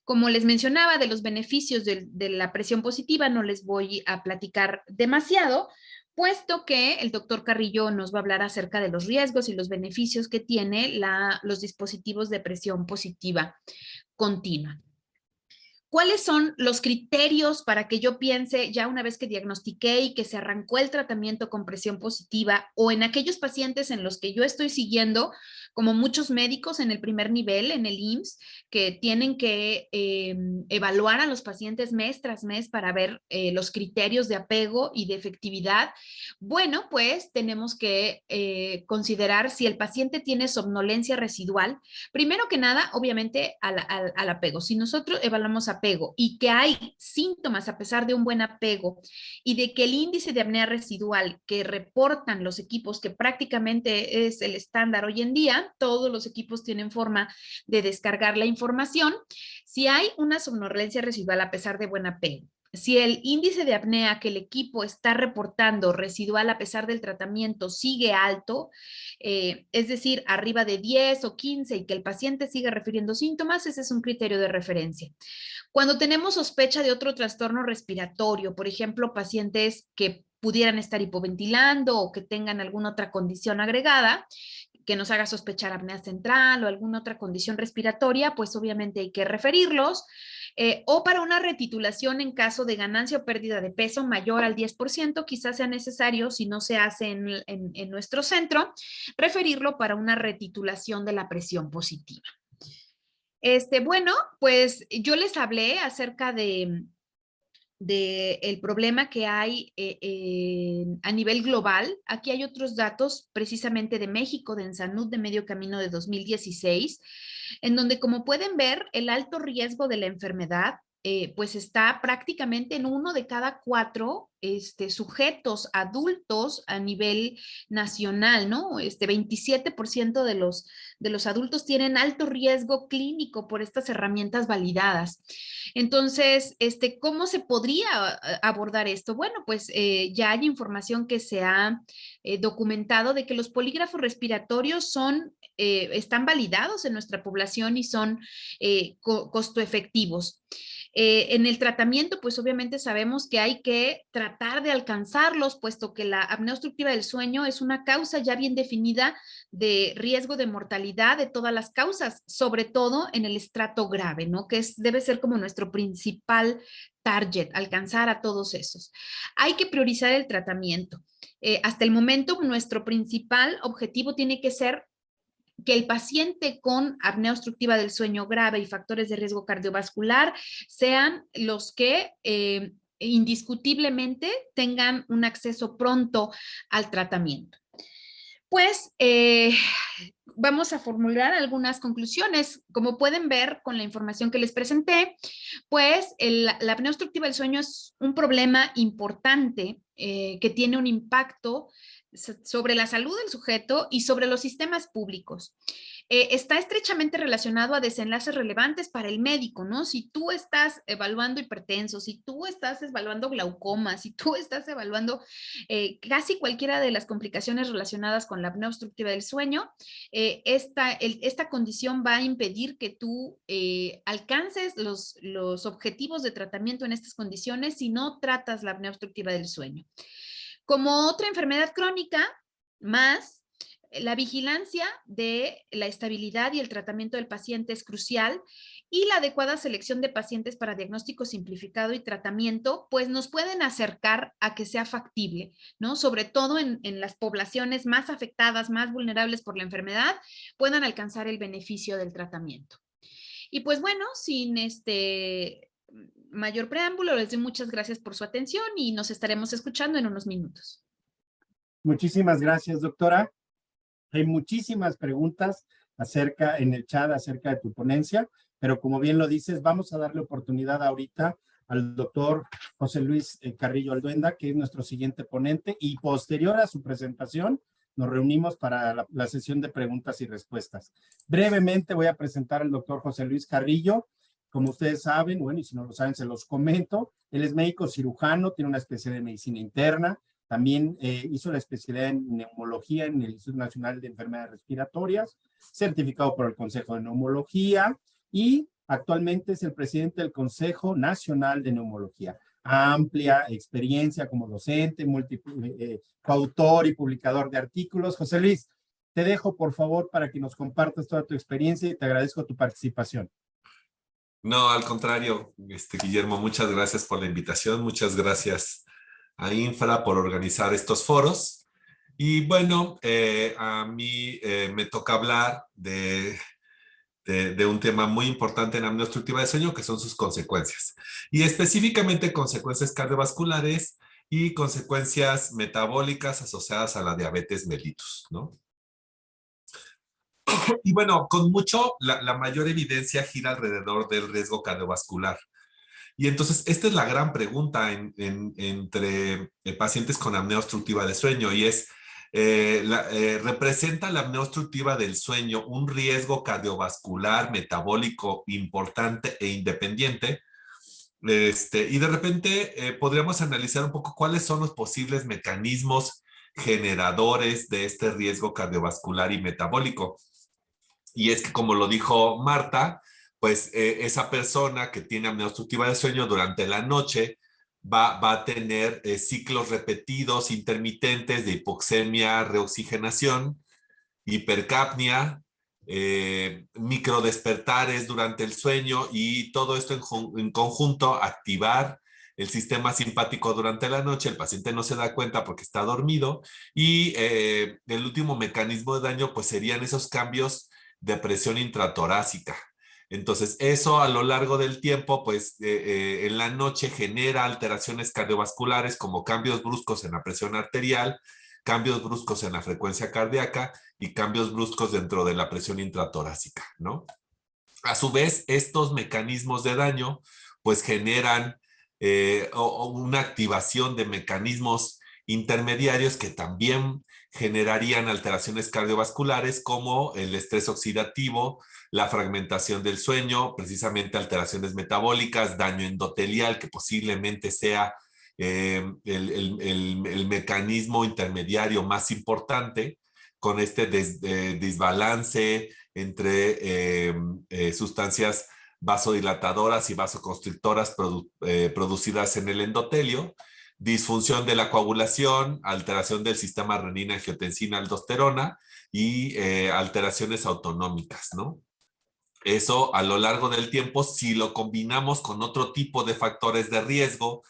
Como les mencionaba, de los beneficios de la presión positiva no les voy a platicar demasiado, puesto que el doctor Carrillo nos va a hablar acerca de los riesgos y los beneficios que tiene los dispositivos de presión positiva continua. ¿Cuáles son los criterios para que yo piense, ya una vez que diagnostiqué y que se arrancó el tratamiento con presión positiva, o en aquellos pacientes en los que yo estoy siguiendo, como muchos médicos en el primer nivel, en el IMSS, que tienen que evaluar a los pacientes mes tras mes para ver los criterios de apego y de efectividad? Bueno, pues tenemos que considerar si el paciente tiene somnolencia residual. Primero que nada, obviamente, al apego. Si nosotros evaluamos apego y que hay síntomas a pesar de un buen apego, y de que el índice de apnea residual que reportan los equipos, que prácticamente es el estándar hoy en día, todos los equipos tienen forma de descargar la información. Si hay una somnolencia residual a pesar de buen apego, si el índice de apnea que el equipo está reportando residual a pesar del tratamiento sigue alto, es decir, arriba de 10 o 15, y que el paciente sigue refiriendo síntomas, ese es un criterio de referencia. Cuando tenemos sospecha de otro trastorno respiratorio, por ejemplo, pacientes que pudieran estar hipoventilando o que tengan alguna otra condición agregada que nos haga sospechar apnea central o alguna otra condición respiratoria, pues obviamente hay que referirlos. O para una retitulación en caso de ganancia o pérdida de peso mayor al 10%, quizás sea necesario, si no se hace en nuestro centro, referirlo para una retitulación de la presión positiva. Bueno, pues yo les hablé acerca del problema que hay a nivel global. Aquí hay otros datos precisamente de México, de Ensanud de Medio Camino de 2016, en donde, como pueden ver, el alto riesgo de la enfermedad pues está prácticamente en 1 de cada 4 sujetos adultos a nivel nacional, ¿no? 27% de los adultos tienen alto riesgo clínico por estas herramientas validadas. Entonces, ¿cómo se podría abordar esto? Bueno, pues ya hay información que se ha documentado de que los polígrafos respiratorios están validados en nuestra población y son costo efectivos. En el tratamiento, pues obviamente sabemos que hay que tratar de alcanzarlos, puesto que la apnea obstructiva del sueño es una causa ya bien definida de riesgo de mortalidad de todas las causas, sobre todo en el estrato grave, ¿no? Que debe ser como nuestro principal target, alcanzar a todos esos. Hay que priorizar el tratamiento. Hasta el momento, nuestro principal objetivo tiene que ser que el paciente con apnea obstructiva del sueño grave y factores de riesgo cardiovascular sean los que indiscutiblemente tengan un acceso pronto al tratamiento. Pues vamos a formular algunas conclusiones. Como pueden ver con la información que les presenté, pues la apnea obstructiva del sueño es un problema importante que tiene un impacto sobre la salud del sujeto y sobre los sistemas públicos. Está estrechamente relacionado a desenlaces relevantes para el médico, ¿no? Si tú estás evaluando hipertenso, si tú estás evaluando glaucoma, si tú estás evaluando casi cualquiera de las complicaciones relacionadas con la apnea obstructiva del sueño, esta condición va a impedir que tú alcances los objetivos de tratamiento en estas condiciones si no tratas la apnea obstructiva del sueño. Como otra enfermedad crónica, más la vigilancia de la estabilidad y el tratamiento del paciente es crucial y la adecuada selección de pacientes para diagnóstico simplificado y tratamiento, pues nos pueden acercar a que sea factible, ¿no? Sobre todo en las poblaciones más afectadas, más vulnerables por la enfermedad, puedan alcanzar el beneficio del tratamiento. Y pues bueno, sin mayor preámbulo, les doy muchas gracias por su atención y nos estaremos escuchando en unos minutos. Muchísimas gracias, doctora. Hay muchísimas preguntas en el chat acerca de tu ponencia, pero como bien lo dices, vamos a darle oportunidad ahorita al doctor José Luis Carrillo Alduenda, que es nuestro siguiente ponente, y posterior a su presentación, nos reunimos para la sesión de preguntas y respuestas. Brevemente voy a presentar al doctor José Luis Carrillo. Como ustedes saben, bueno, y si no lo saben, se los comento. Él es médico cirujano, tiene una especialidad en medicina interna, también hizo la especialidad en neumología en el Instituto Nacional de Enfermedades Respiratorias, certificado por el Consejo de Neumología y actualmente es el presidente del Consejo Nacional de Neumología. Amplia experiencia como docente, coautor y publicador de artículos. José Luis, te dejo por favor para que nos compartas toda tu experiencia y te agradezco tu participación. No, al contrario, Guillermo, muchas gracias por la invitación, muchas gracias a Infra por organizar estos foros. Y bueno, a mí me toca hablar de un tema muy importante en apnea obstructiva de sueño, que son sus consecuencias. Y específicamente consecuencias cardiovasculares y consecuencias metabólicas asociadas a la diabetes mellitus, ¿no? Y bueno, con mucho, la mayor evidencia gira alrededor del riesgo cardiovascular. Y entonces, esta es la gran pregunta entre pacientes con apnea obstructiva de sueño y es, ¿representa la apnea obstructiva del sueño un riesgo cardiovascular metabólico importante e independiente? Y de repente podríamos analizar un poco cuáles son los posibles mecanismos generadores de este riesgo cardiovascular y metabólico. Y es que, como lo dijo Marta, pues esa persona que tiene apnea obstructiva de sueño durante la noche va a tener ciclos repetidos, intermitentes de hipoxemia, reoxigenación, hipercapnia, microdespertares durante el sueño y todo esto en conjunto activar el sistema simpático durante la noche. El paciente no se da cuenta porque está dormido y el último mecanismo de daño pues serían esos cambios de presión intratorácica. Entonces, eso a lo largo del tiempo, pues en la noche genera alteraciones cardiovasculares como cambios bruscos en la presión arterial, cambios bruscos en la frecuencia cardíaca y cambios bruscos dentro de la presión intratorácica, ¿no? A su vez, estos mecanismos de daño, pues generan una activación de mecanismos intermediarios que también generarían alteraciones cardiovasculares como el estrés oxidativo, la fragmentación del sueño, precisamente alteraciones metabólicas, daño endotelial, que posiblemente sea el mecanismo intermediario más importante con este desbalance entre sustancias vasodilatadoras y vasoconstrictoras producidas en el endotelio, disfunción de la coagulación, alteración del sistema renina-angiotensina-aldosterona y alteraciones autonómicas, ¿no? Eso a lo largo del tiempo, si lo combinamos con otro tipo de factores de riesgo,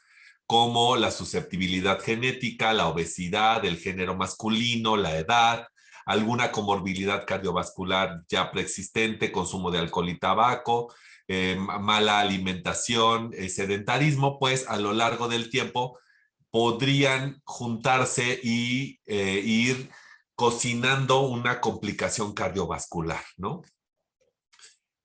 como la susceptibilidad genética, la obesidad, el género masculino, la edad, alguna comorbilidad cardiovascular ya preexistente, consumo de alcohol y tabaco, mala alimentación, sedentarismo, pues a lo largo del tiempo podrían juntarse y ir cocinando una complicación cardiovascular, ¿no?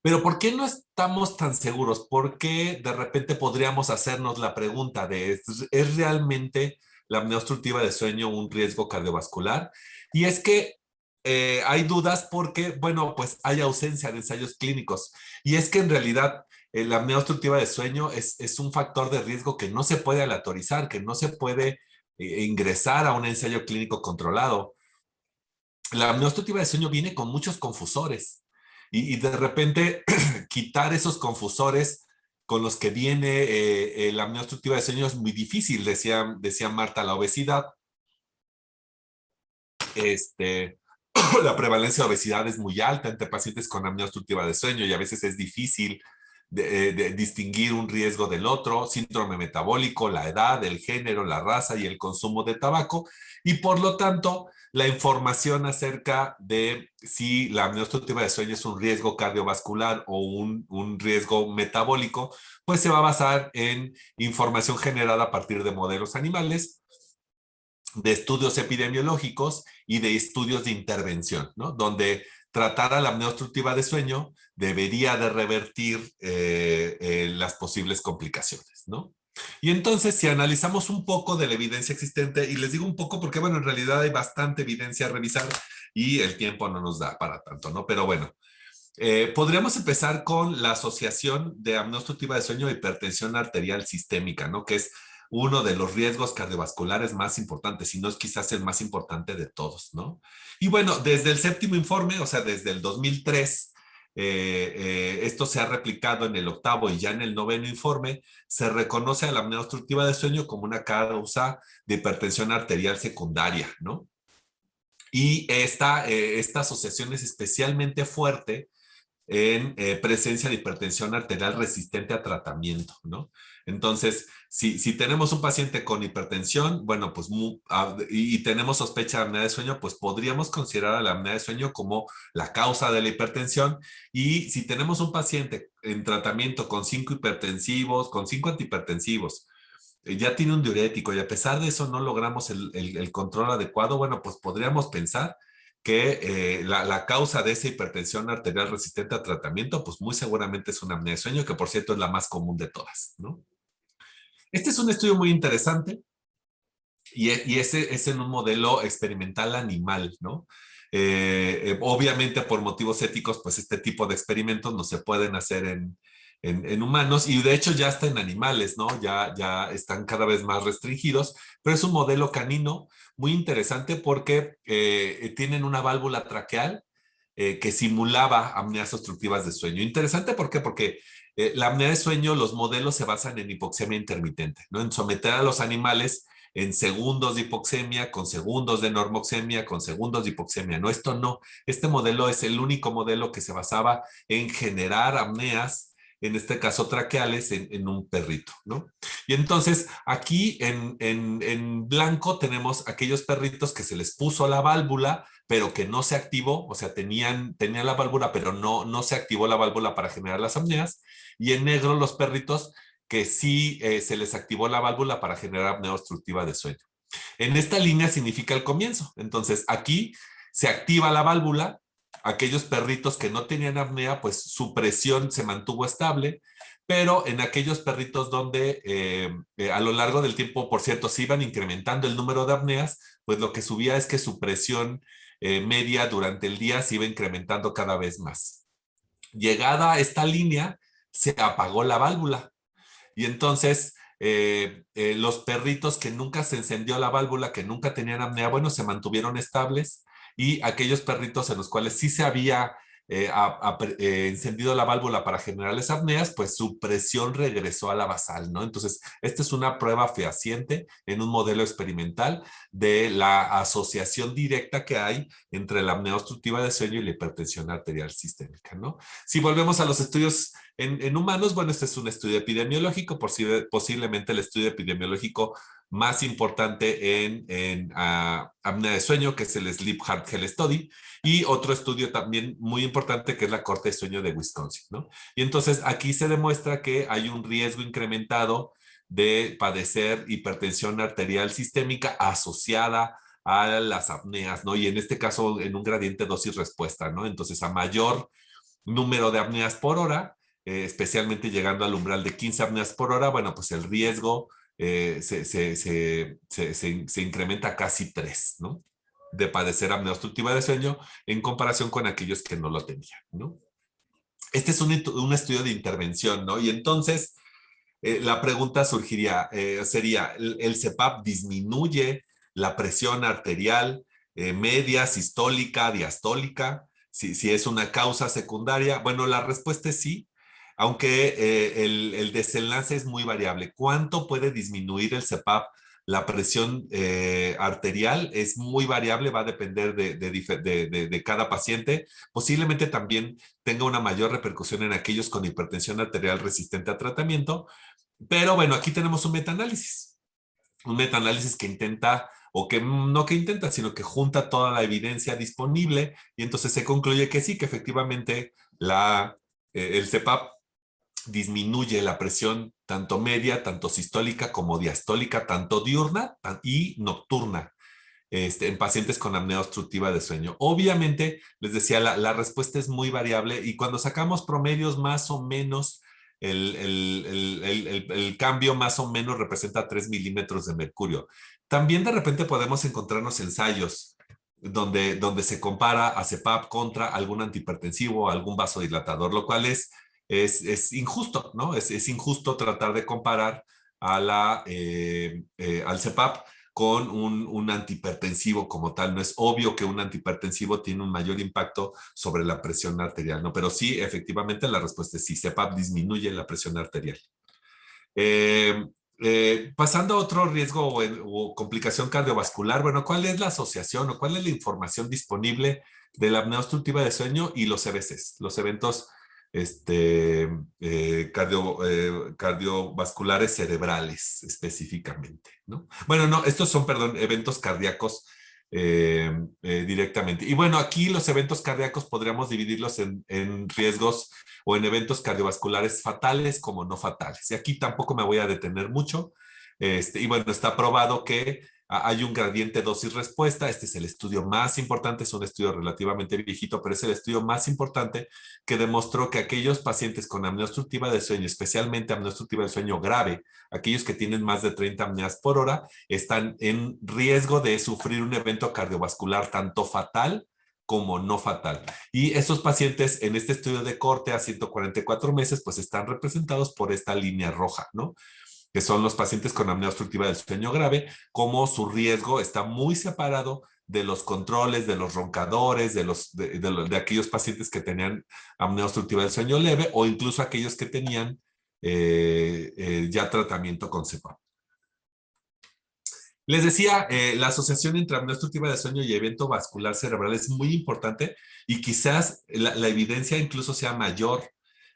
Pero ¿por qué no estamos tan seguros? ¿Por qué de repente podríamos hacernos la pregunta de ¿es realmente la apnea obstructiva de sueño un riesgo cardiovascular? Y es que hay dudas porque, bueno, pues hay ausencia de ensayos clínicos. Y es que en realidad la apnea obstructiva de sueño es un factor de riesgo que no se puede aleatorizar, que no se puede ingresar a un ensayo clínico controlado. La apnea obstructiva de sueño viene con muchos confusores y de repente quitar esos confusores con los que viene la apnea obstructiva de sueño es muy difícil, decía Marta, la obesidad. La prevalencia de obesidad es muy alta entre pacientes con apnea obstructiva de sueño y a veces es difícil de distinguir un riesgo del otro, síndrome metabólico, la edad, el género, la raza y el consumo de tabaco. Y por lo tanto, la información acerca de si la apnea obstructiva de sueño es un riesgo cardiovascular o un riesgo metabólico, pues se va a basar en información generada a partir de modelos animales, de estudios epidemiológicos y de estudios de intervención, ¿no? Donde tratar a la apnea obstructiva de sueño debería de revertir las posibles complicaciones, ¿no? Y entonces, si analizamos un poco de la evidencia existente, y les digo un poco porque, bueno, en realidad hay bastante evidencia a revisar y el tiempo no nos da para tanto, ¿no? Pero bueno, podríamos empezar con la asociación de apnea obstructiva de sueño e hipertensión arterial sistémica, ¿no? Que es uno de los riesgos cardiovasculares más importantes, si no es quizás el más importante de todos, ¿no? Y bueno, desde el séptimo informe, o sea, desde el 2003, esto se ha replicado en el octavo y ya en el noveno informe, se reconoce a la apnea obstructiva de sueño como una causa de hipertensión arterial secundaria, ¿no? Y esta asociación es especialmente fuerte en presencia de hipertensión arterial resistente a tratamiento, ¿no? Entonces, si tenemos un paciente con hipertensión, bueno, pues y tenemos sospecha de apnea de sueño, pues podríamos considerar a la apnea de sueño como la causa de la hipertensión. Y si tenemos un paciente en tratamiento con 5 hipertensivos, con 5 antihipertensivos, ya tiene un diurético y a pesar de eso no logramos el control adecuado, bueno, pues podríamos pensar que la causa de esa hipertensión arterial resistente a tratamiento, pues muy seguramente es una apnea de sueño, que por cierto es la más común de todas, ¿no? Este es un estudio muy interesante y ese es en un modelo experimental animal, ¿no? Obviamente por motivos éticos, pues este tipo de experimentos no se pueden hacer en humanos y de hecho ya está en animales, ¿no? Ya están cada vez más restringidos, pero es un modelo canino muy interesante porque tienen una válvula traqueal que simulaba apneas obstructivas de sueño. Interesante, ¿por qué? Porque la apnea de sueño, los modelos se basan en hipoxemia intermitente, ¿no? En someter a los animales en segundos de hipoxemia, con segundos de normoxemia, con segundos de hipoxemia. No, esto no. Este modelo es el único modelo que se basaba en generar apneas, en este caso traqueales, en un perrito, ¿no? Y entonces aquí en blanco tenemos aquellos perritos que se les puso la válvula, pero que no se activó, o sea, tenían la válvula, pero no se activó la válvula para generar las apneas. Y en negro los perritos que sí se les activó la válvula para generar apnea obstructiva de sueño. En esta línea significa el comienzo. Entonces, aquí se activa la válvula. Aquellos perritos que no tenían apnea, pues su presión se mantuvo estable, pero en aquellos perritos donde a lo largo del tiempo, por cierto, se iban incrementando el número de apneas, pues lo que subía es que su presión media durante el día se iba incrementando cada vez más. Llegada a esta línea, se apagó la válvula. Y entonces los perritos que nunca se encendió la válvula, que nunca tenían apnea, bueno, se mantuvieron estables y aquellos perritos en los cuales sí se había encendido la válvula para generarles apneas, pues su presión regresó a la basal, ¿no? Entonces, esta es una prueba fehaciente en un modelo experimental de la asociación directa que hay entre la apnea obstructiva de sueño y la hipertensión arterial sistémica, ¿no? Si volvemos a los estudios en humanos, bueno, este es un estudio epidemiológico, posiblemente el estudio epidemiológico más importante en apnea de sueño, que es el Sleep Heart Health Study, y otro estudio también muy importante que es la Corte de Sueño de Wisconsin, ¿no? Y entonces aquí se demuestra que hay un riesgo incrementado de padecer hipertensión arterial sistémica asociada a las apneas, ¿no? Y en este caso en un gradiente dosis-respuesta, ¿no? Entonces a mayor número de apneas por hora, especialmente llegando al umbral de 15 apneas por hora, bueno, pues el riesgo se incrementa a casi 3, ¿no? De padecer apnea obstructiva de sueño en comparación con aquellos que no lo tenían, ¿no? Este es un estudio de intervención, ¿no? Y entonces la pregunta sería, ¿el CPAP disminuye la presión arterial media, sistólica, diastólica? Si es una causa secundaria. Bueno, la respuesta es sí, aunque el desenlace es muy variable. ¿Cuánto puede disminuir el CPAP la presión arterial es muy variable, va a depender de cada paciente. Posiblemente también tenga una mayor repercusión en aquellos con hipertensión arterial resistente a tratamiento. Pero bueno, aquí tenemos un metaanálisis. Un metaanálisis que intenta, o que no que intenta, sino que junta toda la evidencia disponible y entonces se concluye que sí, que efectivamente el CPAP disminuye la presión tanto media, tanto sistólica como diastólica, tanto diurna y nocturna. En pacientes con apnea obstructiva de sueño. Obviamente, les decía, la respuesta es muy variable y cuando sacamos promedios más o menos, el cambio más o menos representa 3 milímetros de mercurio. También de repente podemos encontrarnos ensayos donde se compara a CPAP contra algún antihipertensivo o algún vasodilatador, lo cual es injusto, ¿no? Es injusto tratar de comparar al CPAP con un antihipertensivo como tal. No es obvio que un antihipertensivo tiene un mayor impacto sobre la presión arterial, ¿no? Pero sí, efectivamente, la respuesta es sí, CPAP disminuye la presión arterial. Pasando a otro riesgo o complicación cardiovascular, bueno, ¿cuál es la asociación o cuál es la información disponible de la apnea obstructiva de sueño y los EBCs, los eventos cardiovasculares cerebrales específicamente, ¿no? Bueno, no, estos son, perdón, eventos cardíacos directamente. Y bueno, aquí los eventos cardíacos podríamos dividirlos en riesgos o en eventos cardiovasculares fatales como no fatales. Y aquí tampoco me voy a detener mucho. Y bueno, está probado que hay un gradiente dosis-respuesta. Este es el estudio más importante, es un estudio relativamente viejito, pero es el estudio más importante que demostró que aquellos pacientes con apnea obstructiva de sueño, especialmente apnea obstructiva de sueño grave, aquellos que tienen más de 30 apneas por hora, están en riesgo de sufrir un evento cardiovascular tanto fatal como no fatal. Y esos pacientes en este estudio de corte a 144 meses, pues están representados por esta línea roja, ¿no? Que son los pacientes con apnea obstructiva del sueño grave, como su riesgo está muy separado de los controles, de los roncadores, de aquellos pacientes que tenían apnea obstructiva del sueño leve o incluso aquellos que tenían ya tratamiento con CPAP. Les decía, la asociación entre apnea obstructiva de sueño y evento vascular cerebral es muy importante y quizás la evidencia incluso sea mayor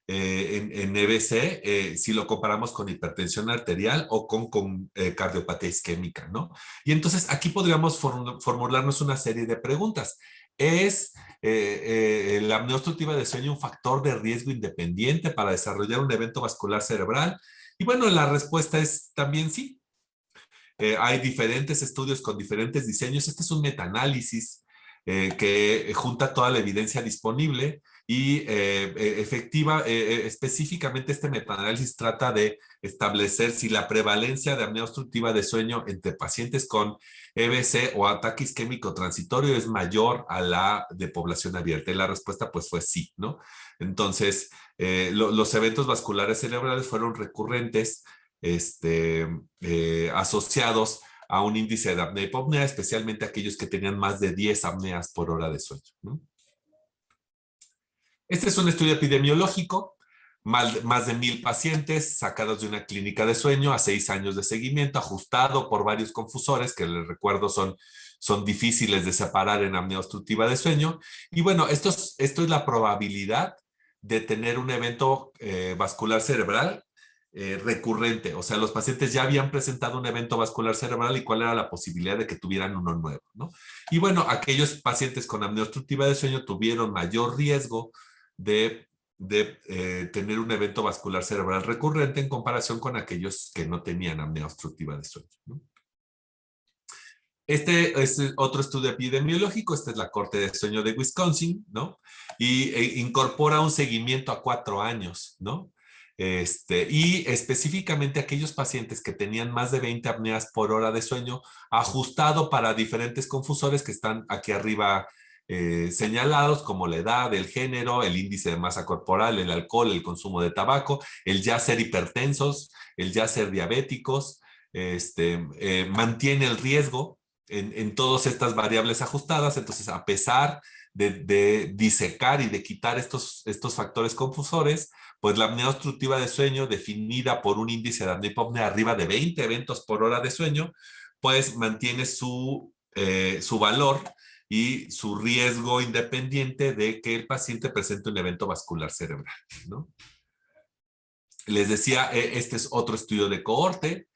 en EBC si lo comparamos con hipertensión arterial o con cardiopatía isquémica, ¿no? Y entonces aquí podríamos formularnos una serie de preguntas. ¿Es la apnea obstructiva de sueño un factor de riesgo independiente para desarrollar un evento vascular cerebral? Y bueno, la respuesta es también sí. Hay diferentes estudios con diferentes diseños. Este es un metaanálisis que junta toda la evidencia disponible y específicamente este metaanálisis trata de establecer si la prevalencia de apnea obstructiva de sueño entre pacientes con EBC o ataque isquémico transitorio es mayor a la de población abierta. Y la respuesta pues fue sí, ¿no? Entonces, los eventos vasculares cerebrales fueron recurrentes asociados a un índice de apnea y hipopnea, especialmente aquellos que tenían más de 10 apneas por hora de sueño, ¿no? Este es un estudio epidemiológico, más de 1000 pacientes sacados de una clínica de sueño a 6 años de seguimiento, ajustado por varios confusores que les recuerdo son difíciles de separar en apnea obstructiva de sueño. Y bueno, esto es la probabilidad de tener un evento vascular cerebral recurrente, o sea, los pacientes ya habían presentado un evento vascular cerebral y cuál era la posibilidad de que tuvieran uno nuevo, ¿no? Y bueno, aquellos pacientes con apnea obstructiva de sueño tuvieron mayor riesgo de tener un evento vascular cerebral recurrente en comparación con aquellos que no tenían apnea obstructiva de sueño, ¿no? Este es otro estudio epidemiológico, esta es la Corte de Sueño de Wisconsin, ¿no? Y incorpora un seguimiento a 4 años, ¿no? Y específicamente aquellos pacientes que tenían más de 20 apneas por hora de sueño, ajustado para diferentes confusores que están aquí arriba señalados, como la edad, el género, el índice de masa corporal, el alcohol, el consumo de tabaco, el ya ser hipertensos, el ya ser diabéticos, mantiene el riesgo en todas estas variables ajustadas. Entonces, a pesar de disecar y de quitar estos factores confusores, pues la apnea obstructiva de sueño, definida por un índice de apnea arriba de 20 eventos por hora de sueño, pues mantiene su valor y su riesgo independiente de que el paciente presente un evento vascular cerebral, ¿no? Les decía, este es otro estudio de cohorte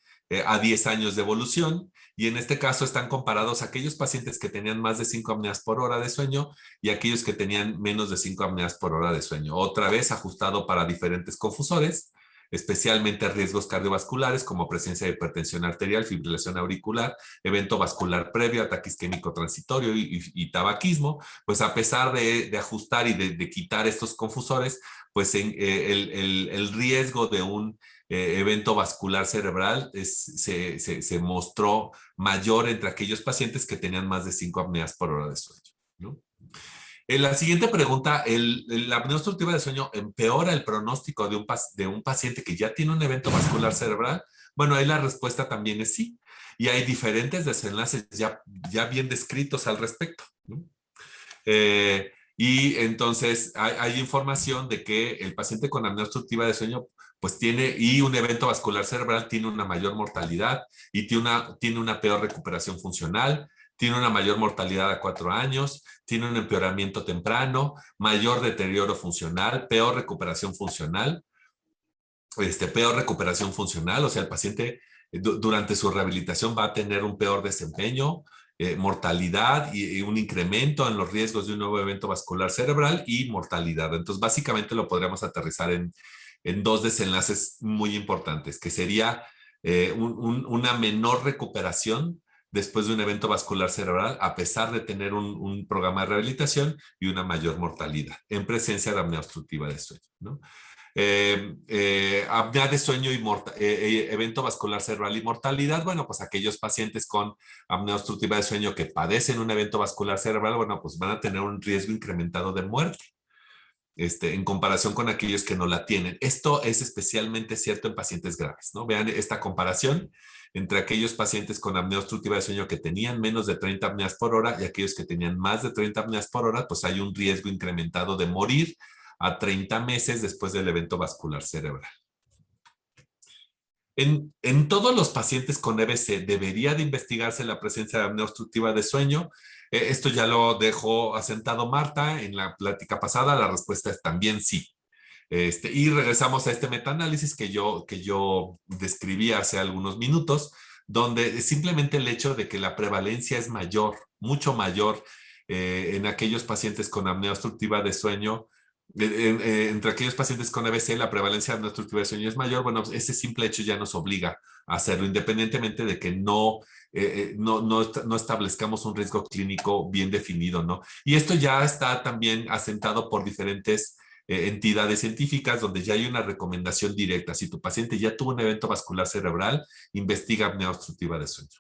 a 10 años de evolución, y en este caso están comparados aquellos pacientes que tenían más de 5 apneas por hora de sueño y aquellos que tenían menos de 5 apneas por hora de sueño. Otra vez ajustado para diferentes confusores, especialmente riesgos cardiovasculares como presencia de hipertensión arterial, fibrilación auricular, evento vascular previo, ataque isquémico transitorio y tabaquismo. Pues a pesar de ajustar y de quitar estos confusores, pues el riesgo de un evento vascular cerebral se mostró mayor entre aquellos pacientes que tenían más de 5 apneas por hora de sueño, ¿no? En la siguiente pregunta, la apnea obstructiva de sueño empeora el pronóstico de un paciente que ya tiene un evento vascular cerebral. Bueno, ahí la respuesta también es sí. Y hay diferentes desenlaces ya bien descritos al respecto, ¿no? Y entonces hay información de que el paciente con apnea obstructiva de sueño pues y un evento vascular cerebral tiene una mayor mortalidad y tiene una peor recuperación funcional, tiene una mayor mortalidad a 4 años, tiene un empeoramiento temprano, mayor deterioro funcional, peor recuperación funcional, o sea, el paciente durante su rehabilitación va a tener un peor desempeño, mortalidad y un incremento en los riesgos de un nuevo evento vascular cerebral y mortalidad. Entonces, básicamente lo podríamos aterrizar en dos desenlaces muy importantes, que sería una menor recuperación después de un evento vascular cerebral, a pesar de tener un programa de rehabilitación, y una mayor mortalidad en presencia de apnea obstructiva de sueño, ¿no? Apnea de sueño y evento vascular cerebral y mortalidad. Bueno, pues aquellos pacientes con apnea obstructiva de sueño que padecen un evento vascular cerebral, bueno, pues van a tener un riesgo incrementado de muerte en comparación con aquellos que no la tienen. Esto es especialmente cierto en pacientes graves, ¿no? Vean esta comparación entre aquellos pacientes con apnea obstructiva de sueño que tenían menos de 30 apneas por hora y aquellos que tenían más de 30 apneas por hora, pues hay un riesgo incrementado de morir a 30 meses después del evento vascular cerebral. En todos los pacientes con EBC debería de investigarse la presencia de apnea obstructiva de sueño. Esto ya lo dejó asentado Marta en la plática pasada. La respuesta es también sí. Y regresamos a este metaanálisis que yo describí hace algunos minutos, donde simplemente el hecho de que la prevalencia es mayor, mucho mayor, en aquellos pacientes con apnea obstructiva de sueño, entre aquellos pacientes con EBC, la prevalencia de apnea obstructiva de sueño es mayor. Bueno, ese simple hecho ya nos obliga a hacerlo, independientemente de que no establezcamos un riesgo clínico bien definido, ¿no? Y esto ya está también asentado por diferentes entidades científicas, donde ya hay una recomendación directa. Si tu paciente ya tuvo un evento vascular cerebral, investiga apnea obstructiva de sueño.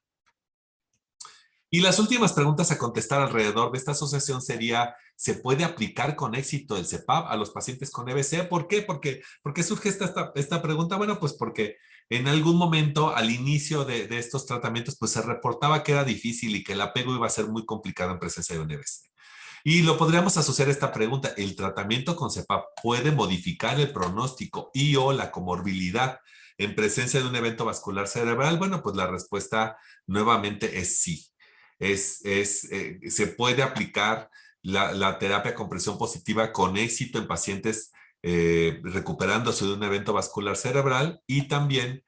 Y las últimas preguntas a contestar alrededor de esta asociación sería: ¿se puede aplicar con éxito el CPAP a los pacientes con EBC? ¿Por qué? ¿Por qué surge esta pregunta? Bueno, pues porque en algún momento al inicio de estos tratamientos pues se reportaba que era difícil y que el apego iba a ser muy complicado en presencia de un EBC. Y lo podríamos asociar a esta pregunta: ¿el tratamiento con CPAP puede modificar el pronóstico y o la comorbilidad en presencia de un evento vascular cerebral? Bueno, pues la respuesta nuevamente es sí. Se puede aplicar la terapia con presión positiva con éxito en pacientes recuperándose de un evento vascular cerebral, y también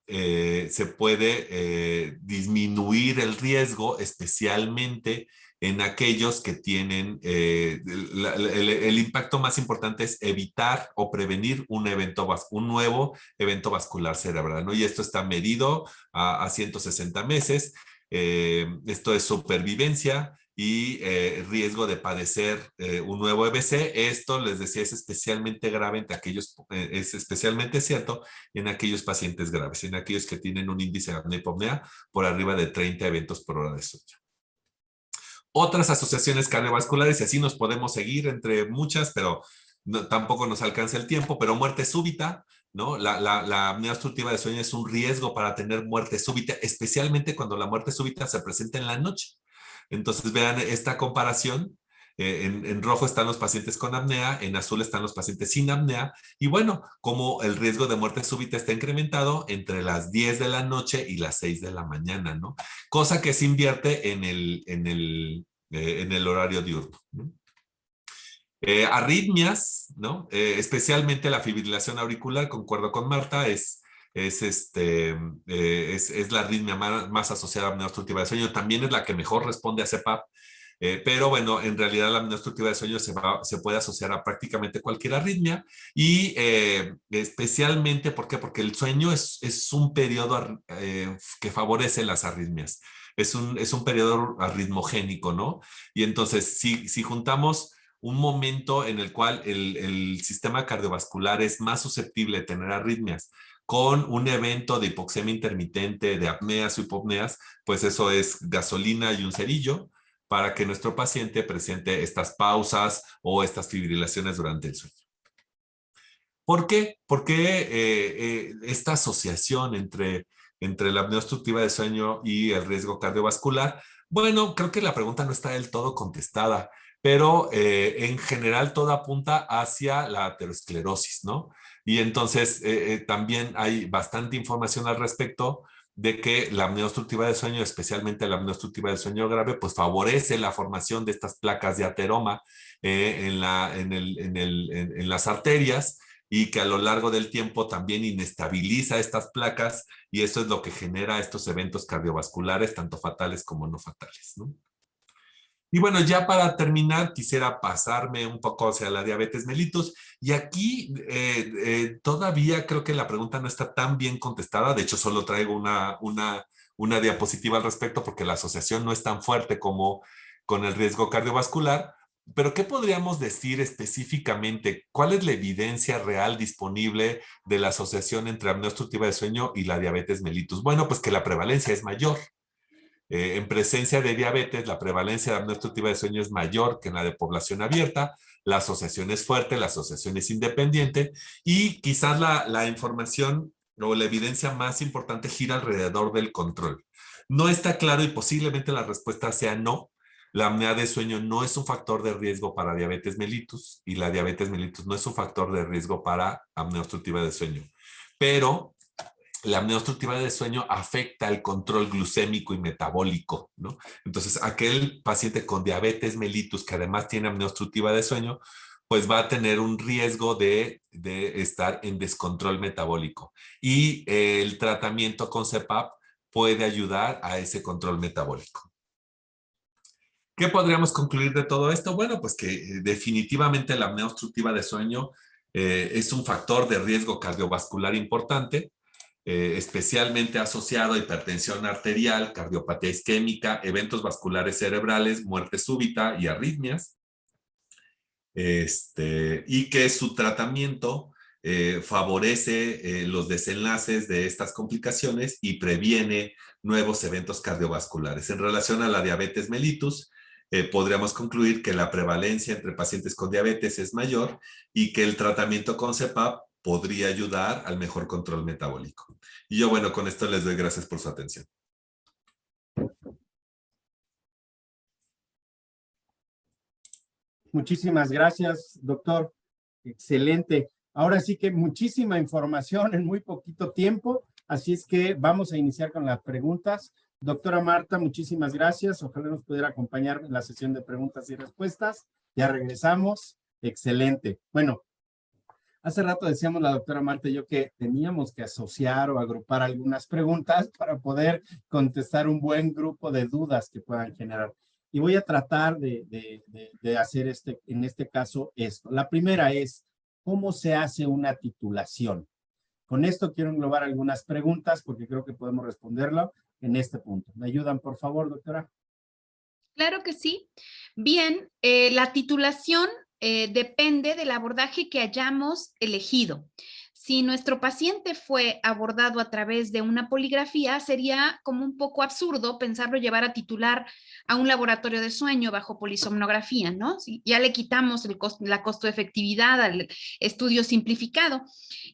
se puede disminuir el riesgo, especialmente en aquellos que tienen, el impacto más importante es evitar o prevenir un nuevo evento vascular cerebral, ¿no? Y esto está medido a 160 meses. Esto es supervivencia y riesgo de padecer un nuevo EBC. Esto, les decía, es especialmente grave entre aquellos, es especialmente cierto en aquellos pacientes graves, en aquellos que tienen un índice de apnea-hipopnea por arriba de 30 eventos por hora de sueño. Otras asociaciones cardiovasculares, y así nos podemos seguir entre muchas, pero tampoco nos alcanza el tiempo, pero muerte súbita, ¿no? La apnea obstructiva de sueño es un riesgo para tener muerte súbita, especialmente cuando la muerte súbita se presenta en la noche. Entonces vean esta comparación En rojo están los pacientes con apnea, en azul están los pacientes sin apnea. Y bueno, como el riesgo de muerte súbita está incrementado entre las 10 de la noche y las 6 de la mañana, ¿no? Cosa que se invierte en el horario diurno, ¿no? Arritmias, ¿no? Especialmente la fibrilación auricular, concuerdo con Marta, es la arritmia más asociada a apnea obstructiva de sueño. También es la que mejor responde a CPAP. Pero bueno, en realidad la apnea obstructiva de sueño se puede asociar a prácticamente cualquier arritmia y especialmente, ¿por qué? Porque el sueño es un periodo que favorece las arritmias. Es un periodo arritmogénico, ¿no? Y entonces, si juntamos un momento en el cual el sistema cardiovascular es más susceptible de tener arritmias, con un evento de hipoxemia intermitente, de apneas o hipopneas, pues eso es gasolina y un cerillo para que nuestro paciente presente estas pausas o estas fibrilaciones durante el sueño. ¿Por qué? Porque esta asociación entre la apnea obstructiva de sueño y el riesgo cardiovascular, bueno, creo que la pregunta no está del todo contestada, pero en general todo apunta hacia la aterosclerosis, ¿no? Y entonces también hay bastante información al respecto de que la apnea obstructiva de sueño, especialmente la apnea obstructiva de sueño grave, pues favorece la formación de estas placas de ateroma en las arterias y que a lo largo del tiempo también inestabiliza estas placas y eso es lo que genera estos eventos cardiovasculares, tanto fatales como no fatales, ¿no? Y bueno, ya para terminar, quisiera pasarme un poco hacia la diabetes mellitus. Y aquí todavía creo que la pregunta no está tan bien contestada. De hecho, solo traigo una diapositiva al respecto porque la asociación no es tan fuerte como con el riesgo cardiovascular. Pero, ¿qué podríamos decir específicamente? ¿Cuál es la evidencia real disponible de la asociación entre apnea obstructiva de sueño y la diabetes mellitus? Bueno, pues que la prevalencia es mayor. En presencia de diabetes, la prevalencia de apnea obstructiva de sueño es mayor que en la de población abierta, la asociación es fuerte, la asociación es independiente y quizás la información o la evidencia más importante gira alrededor del control. No está claro y posiblemente la respuesta sea no. La apnea de sueño no es un factor de riesgo para diabetes mellitus y la diabetes mellitus no es un factor de riesgo para apnea obstructiva de sueño. Pero la apnea obstructiva de sueño afecta el control glucémico y metabólico, ¿no? Entonces, aquel paciente con diabetes mellitus que además tiene apnea obstructiva de sueño, pues va a tener un riesgo de estar en descontrol metabólico. Y el tratamiento con CPAP puede ayudar a ese control metabólico. ¿Qué podríamos concluir de todo esto? Bueno, pues que definitivamente la apnea obstructiva de sueño es un factor de riesgo cardiovascular importante, especialmente asociado a hipertensión arterial, cardiopatía isquémica, eventos vasculares cerebrales, muerte súbita y arritmias. Y que su tratamiento favorece los desenlaces de estas complicaciones y previene nuevos eventos cardiovasculares. En relación a la diabetes mellitus, podríamos concluir que la prevalencia entre pacientes con diabetes es mayor y que el tratamiento con CPAP podría ayudar al mejor control metabólico. Y yo, bueno, con esto les doy gracias por su atención. Muchísimas gracias, doctor. Excelente. Ahora sí que muchísima información en muy poquito tiempo, así es que vamos a iniciar con las preguntas. Doctora Marta, muchísimas gracias. Ojalá nos pudiera acompañar en la sesión de preguntas y respuestas. Ya regresamos. Excelente. Bueno, hace rato decíamos la doctora Marta y yo que teníamos que asociar o agrupar algunas preguntas para poder contestar un buen grupo de dudas que puedan generar. Y voy a tratar de hacer en este caso esto. La primera es, ¿cómo se hace una titulación? Con esto quiero englobar algunas preguntas porque creo que podemos responderlo en este punto. ¿Me ayudan, por favor, doctora? Claro que sí. Bien, la titulación depende del abordaje que hayamos elegido. Si nuestro paciente fue abordado a través de una poligrafía, sería como un poco absurdo pensarlo llevar a titular a un laboratorio de sueño bajo polisomnografía, ¿no? Si ya le quitamos la costo-efectividad al estudio simplificado.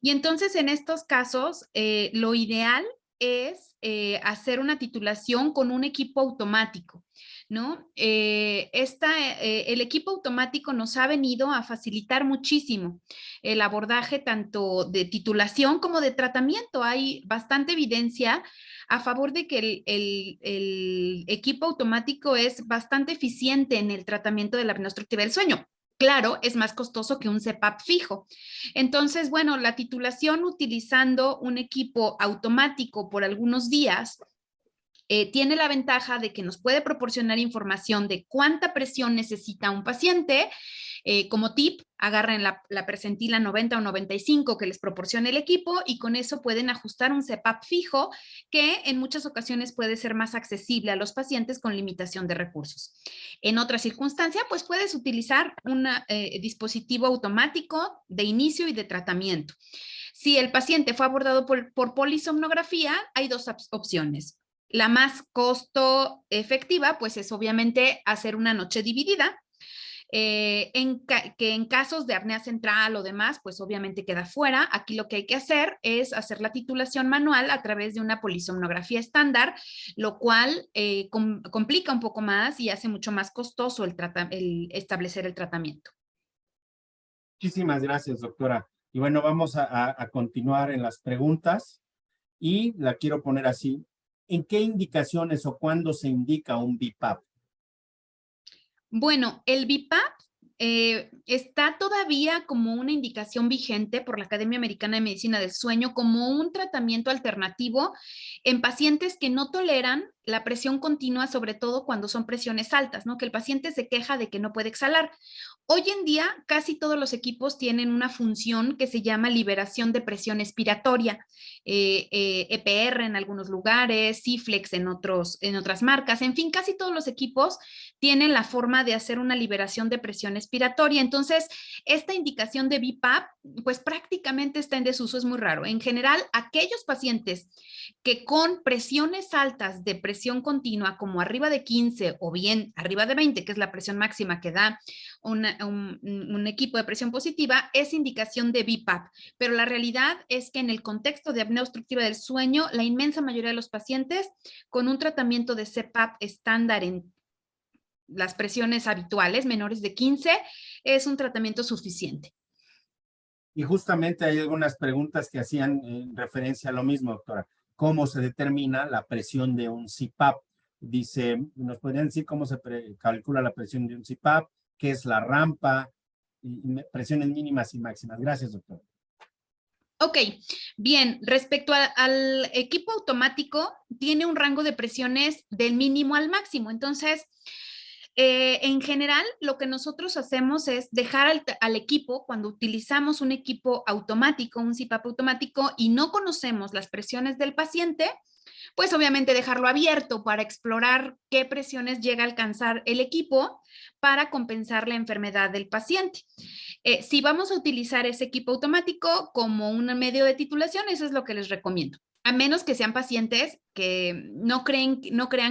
Y entonces, en estos casos, lo ideal es hacer una titulación con un equipo automático, ¿no? El equipo automático nos ha venido a facilitar muchísimo el abordaje tanto de titulación como de tratamiento. Hay bastante evidencia a favor de que el equipo automático es bastante eficiente en el tratamiento de la apnea obstructiva del sueño. Claro, es más costoso que un CPAP fijo. Entonces, bueno, la titulación utilizando un equipo automático por algunos días tiene la ventaja de que nos puede proporcionar información de cuánta presión necesita un paciente. Como tip, agarren la percentila 90 o 95 que les proporciona el equipo y con eso pueden ajustar un CPAP fijo que en muchas ocasiones puede ser más accesible a los pacientes con limitación de recursos. En otra circunstancia, pues puedes utilizar un dispositivo automático de inicio y de tratamiento. Si el paciente fue abordado por polisomnografía, hay dos opciones. La más costo efectiva, pues es obviamente hacer una noche dividida, que en casos de apnea central o demás, pues obviamente queda fuera. Aquí lo que hay que hacer es hacer la titulación manual a través de una polisomnografía estándar, lo cual complica un poco más y hace mucho más costoso el establecer el tratamiento. Muchísimas gracias, doctora. Y bueno, vamos a continuar en las preguntas y la quiero poner así. ¿En qué indicaciones o cuándo se indica un BiPAP? Bueno, el BiPAP está todavía como una indicación vigente por la Academia Americana de Medicina del Sueño como un tratamiento alternativo en pacientes que no toleran la presión continua, sobre todo cuando son presiones altas, ¿no? Que el paciente se queja de que no puede exhalar. Hoy en día, casi todos los equipos tienen una función que se llama liberación de presión expiratoria, EPR en algunos lugares, Ciflex en otras marcas, en fin, casi todos los equipos tienen la forma de hacer una liberación de presión expiratoria. Entonces, esta indicación de BiPAP, pues prácticamente está en desuso, es muy raro. En general, aquellos pacientes que con presiones altas de presión continua, como arriba de 15 o bien arriba de 20, que es la presión máxima que da un equipo de presión positiva, es indicación de BiPAP. Pero la realidad es que en el contexto de apnea obstructiva del sueño, la inmensa mayoría de los pacientes con un tratamiento de CPAP estándar en las presiones habituales, menores de 15, es un tratamiento suficiente. Y justamente hay algunas preguntas que hacían referencia a lo mismo, doctora. ¿Cómo se determina la presión de un CPAP? Dice, ¿nos podrían decir cómo se calcula la presión de un CPAP? ¿Qué es la rampa? Y presiones mínimas y máximas. Gracias, doctor. Ok, bien, respecto al equipo automático, tiene un rango de presiones del mínimo al máximo. Entonces, en general, lo que nosotros hacemos es dejar al equipo, cuando utilizamos un equipo automático, un CPAP automático, y no conocemos las presiones del paciente, pues obviamente dejarlo abierto para explorar qué presiones llega a alcanzar el equipo para compensar la enfermedad del paciente. Si vamos a utilizar ese equipo automático como un medio de titulación, eso es lo que les recomiendo. A menos que sean pacientes que no crean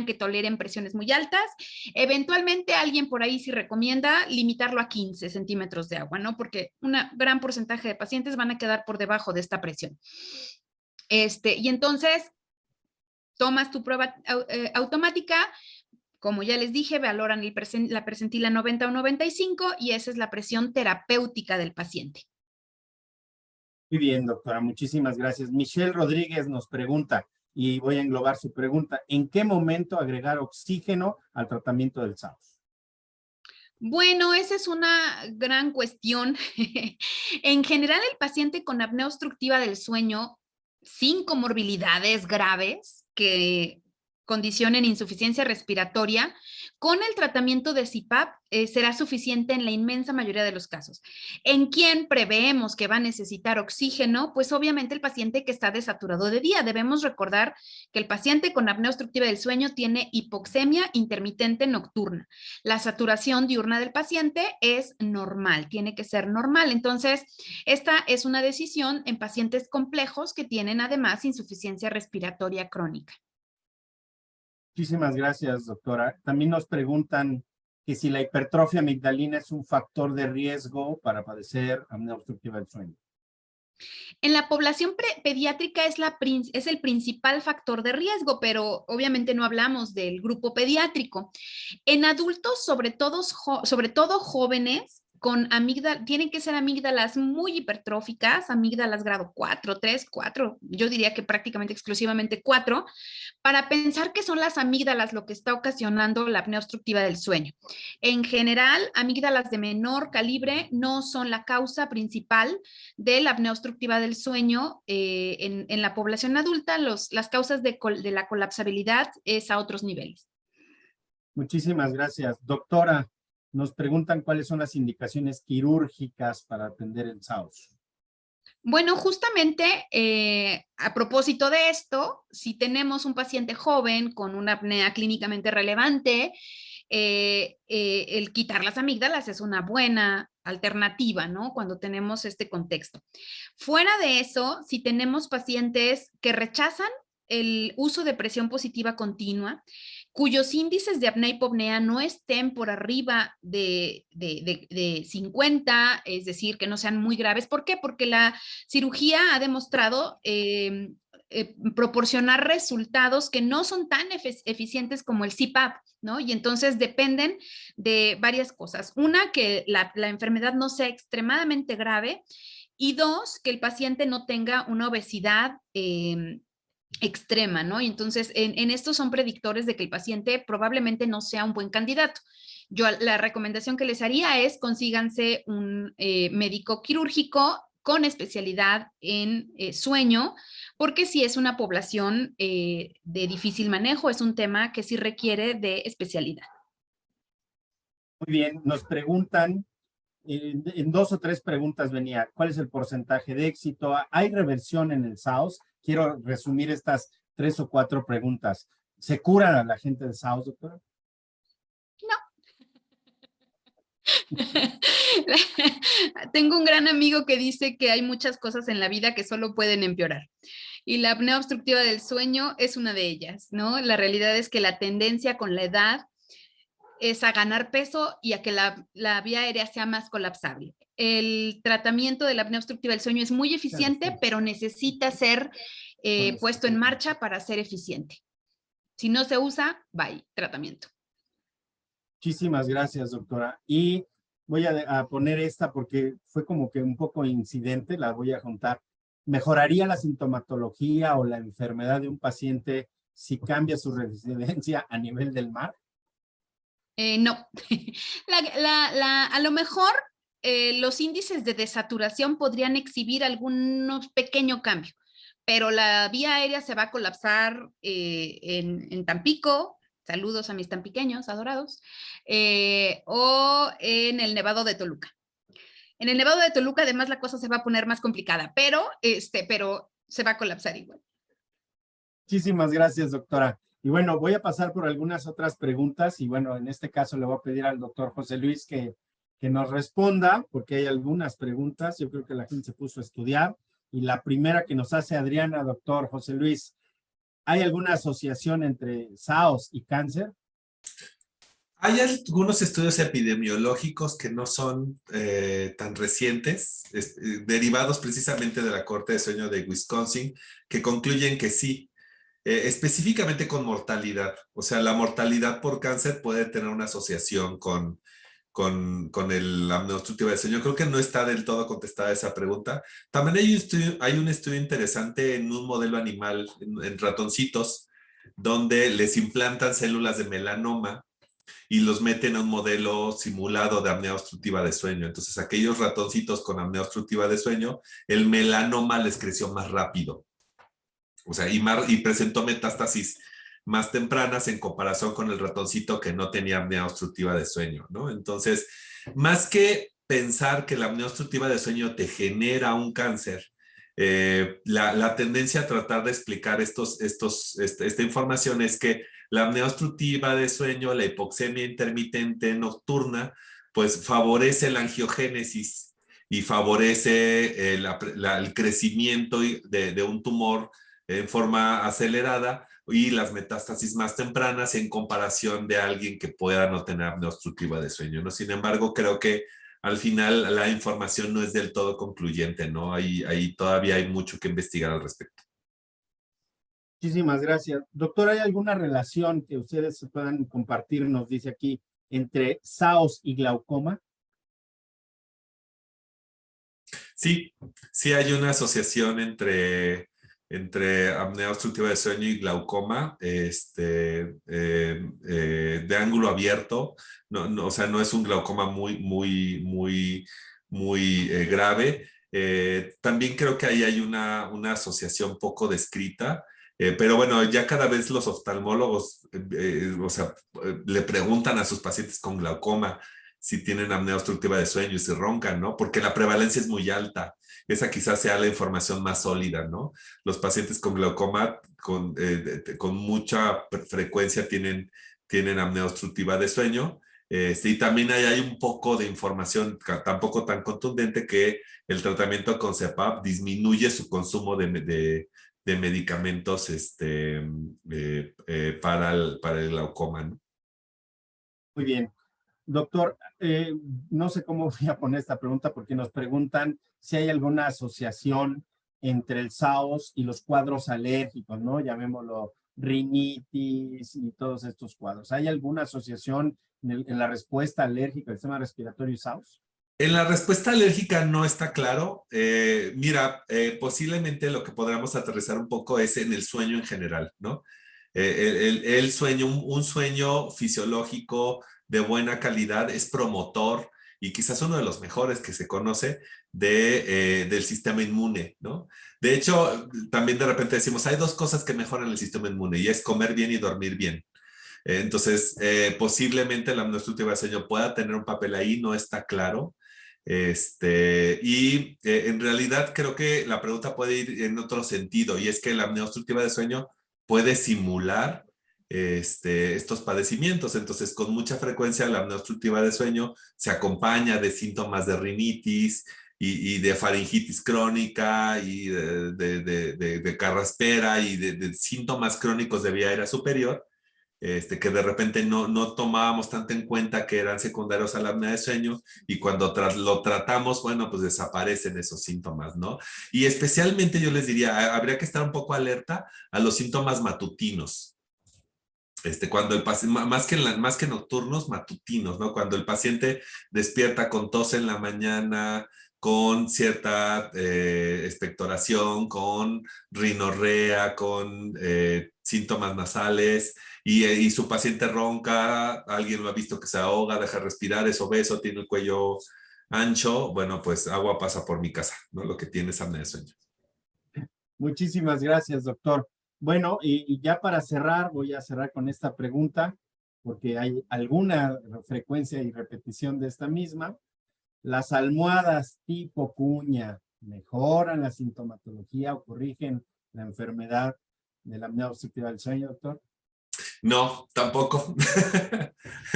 que toleren presiones muy altas. Eventualmente alguien por ahí sí recomienda limitarlo a 15 centímetros de agua, ¿no? Porque un gran porcentaje de pacientes van a quedar por debajo de esta presión. Y entonces tomas tu prueba automática, como ya les dije, valoran la percentila 90 o 95 y esa es la presión terapéutica del paciente. Muy bien, doctora, muchísimas gracias. Michelle Rodríguez nos pregunta, y voy a englobar su pregunta, ¿en qué momento agregar oxígeno al tratamiento del SAUS? Bueno, esa es una gran cuestión. En general, el paciente con apnea obstructiva del sueño, sin comorbilidades graves que condicionen insuficiencia respiratoria, con el tratamiento de CPAP será suficiente en la inmensa mayoría de los casos. ¿En quién preveemos que va a necesitar oxígeno? Pues obviamente el paciente que está desaturado de día. Debemos recordar que el paciente con apnea obstructiva del sueño tiene hipoxemia intermitente nocturna. La saturación diurna del paciente es normal, tiene que ser normal. Entonces, esta es una decisión en pacientes complejos que tienen además insuficiencia respiratoria crónica. Muchísimas gracias, doctora. También nos preguntan que si la hipertrofia amigdalina es un factor de riesgo para padecer apnea obstructiva del sueño. En la población pediátrica es el principal factor de riesgo, pero obviamente no hablamos del grupo pediátrico. En adultos, sobre todo jóvenes, con amígdalas, tienen que ser amígdalas muy hipertróficas, amígdalas grado 4, 3, 4, yo diría que prácticamente exclusivamente 4, para pensar que son las amígdalas lo que está ocasionando la apnea obstructiva del sueño. En general, amígdalas de menor calibre no son la causa principal de la apnea obstructiva del sueño. En la población adulta, las causas de la colapsabilidad es a otros niveles. Muchísimas gracias. Doctora, nos preguntan cuáles son las indicaciones quirúrgicas para atender el SAOS. Bueno, justamente a propósito de esto, si tenemos un paciente joven con una apnea clínicamente relevante, el quitar las amígdalas es una buena alternativa, ¿no? Cuando tenemos este contexto. Fuera de eso, si tenemos pacientes que rechazan el uso de presión positiva continua, cuyos índices de apnea-hipopnea no estén por arriba de 50, es decir, que no sean muy graves. ¿Por qué? Porque la cirugía ha demostrado proporcionar resultados que no son tan eficientes como el CPAP, ¿no? Y entonces dependen de varias cosas. Una, que la enfermedad no sea extremadamente grave, y dos, que el paciente no tenga una obesidad extrema, ¿no? Y entonces en estos son predictores de que el paciente probablemente no sea un buen candidato. Yo la recomendación que les haría es consíganse un médico quirúrgico con especialidad en sueño, porque si es una población de difícil manejo, es un tema que sí requiere de especialidad. Muy bien, nos preguntan, en 2 o 3 preguntas venía, ¿cuál es el porcentaje de éxito? ¿Hay reversión en el SAOS? Quiero resumir estas 3 o 4 preguntas. ¿Se cura a la gente del SAOS, doctora? Tengo un gran amigo que dice que hay muchas cosas en la vida que solo pueden empeorar. Y la apnea obstructiva del sueño es una de ellas, ¿no? La realidad es que la tendencia con la edad es a ganar peso y a que la vía aérea sea más colapsable. El tratamiento de la apnea obstructiva del sueño es muy eficiente, pero necesita ser puesto en marcha para ser eficiente. Si no se usa, bye, tratamiento. Muchísimas gracias, doctora. Y voy a poner esta porque fue como que un poco incidente, la voy a juntar. ¿Mejoraría la sintomatología o la enfermedad de un paciente si cambia su residencia a nivel del mar? No. A lo mejor los índices de desaturación podrían exhibir algunos pequeño cambio, pero la vía aérea se va a colapsar en Tampico. Saludos a mis tampiqueños adorados. O en el Nevado de Toluca. En el Nevado de Toluca, además, la cosa se va a poner más complicada, pero se va a colapsar igual. Muchísimas gracias, doctora. Y bueno, voy a pasar por algunas otras preguntas y bueno, en este caso le voy a pedir al doctor José Luis que nos responda, porque hay algunas preguntas. Yo creo que la gente se puso a estudiar. Y la primera que nos hace Adriana, doctor José Luis, ¿hay alguna asociación entre SAOS y cáncer? Hay algunos estudios epidemiológicos que no son tan recientes, derivados precisamente de la Corte de Sueño de Wisconsin, que concluyen que sí, específicamente con mortalidad. O sea, la mortalidad por cáncer puede tener una asociación con la apnea obstructiva del sueño. Creo que no está del todo contestada esa pregunta. También hay un estudio interesante en un modelo animal, en ratoncitos, donde les implantan células de melanoma y los meten a un modelo simulado de apnea obstructiva de sueño. Entonces, aquellos ratoncitos con apnea obstructiva de sueño, el melanoma les creció más rápido. O sea, y presentó metástasis más tempranas en comparación con el ratoncito que no tenía apnea obstructiva de sueño, ¿no? Entonces, más que pensar que la apnea obstructiva de sueño te genera un cáncer, la tendencia a tratar de explicar esta información es que la apnea obstructiva de sueño, la hipoxemia intermitente nocturna, pues favorece la angiogénesis y favorece el crecimiento de un tumor en forma acelerada y las metástasis más tempranas en comparación de alguien que pueda no tener apnea obstructiva de sueño, ¿no? Sin embargo, creo que al final la información no es del todo concluyente, ¿no? Ahí todavía hay mucho que investigar al respecto. Muchísimas gracias. Doctor, ¿hay alguna relación que ustedes puedan compartir, nos dice aquí, entre SAOS y glaucoma? Sí, sí hay una asociación entre apnea obstructiva de sueño y glaucoma de ángulo abierto. O sea, no es un glaucoma muy grave. También creo que ahí hay una asociación poco descrita. Pero bueno, ya cada vez los oftalmólogos, o sea, le preguntan a sus pacientes con glaucoma si tienen apnea obstructiva de sueño y si roncan, ¿no? Porque la prevalencia es muy alta. Esa quizás sea la información más sólida, ¿no? Los pacientes con glaucoma con mucha frecuencia tienen apnea obstructiva de sueño. Y también hay un poco de información tampoco tan contundente que el tratamiento con CPAP disminuye su consumo de medicamentos para el glaucoma, ¿no? Muy bien. Doctor, no sé cómo voy a poner esta pregunta porque nos preguntan si hay alguna asociación entre el SAOS y los cuadros alérgicos, ¿no? Llamémoslo rinitis y todos estos cuadros. ¿Hay alguna asociación en la respuesta alérgica del sistema respiratorio y SAOS? En la respuesta alérgica no está claro. Mira, posiblemente lo que podríamos aterrizar un poco es en el sueño en general, ¿no? El sueño, un sueño fisiológico de buena calidad es promotor y quizás uno de los mejores que se conoce del sistema inmune, ¿no? De hecho, también de repente decimos, hay dos cosas que mejoran el sistema inmune y es comer bien y dormir bien. Entonces, posiblemente la apnea obstructiva de sueño pueda tener un papel ahí, no está claro. En realidad creo que la pregunta puede ir en otro sentido y es que la apnea obstructiva de sueño puede simular estos padecimientos. Entonces, con mucha frecuencia la apnea obstructiva de sueño se acompaña de síntomas de rinitis y de faringitis crónica y de carraspera y de síntomas crónicos de vía aérea superior. Que de repente no tomábamos tanto en cuenta que eran secundarios a la apnea de sueño y cuando lo tratamos, bueno, pues desaparecen esos síntomas, ¿no? Y especialmente yo les diría, habría que estar un poco alerta a los síntomas matutinos. Cuando el paciente, más que nocturnos, matutinos, ¿no? Cuando el paciente despierta con tos en la mañana, con cierta expectoración, con rinorrea, con síntomas nasales y su paciente ronca, alguien lo ha visto que se ahoga, deja de respirar, es obeso, tiene el cuello ancho, bueno, pues agua pasa por mi casa, ¿no? Lo que tiene es apnea de sueño. Muchísimas gracias, doctor. Bueno, y ya para cerrar, voy a cerrar con esta pregunta, porque hay alguna frecuencia y repetición de esta misma. ¿Las almohadas tipo cuña mejoran la sintomatología o corrigen la enfermedad de la apnea obstructiva del sueño, doctor? No, tampoco.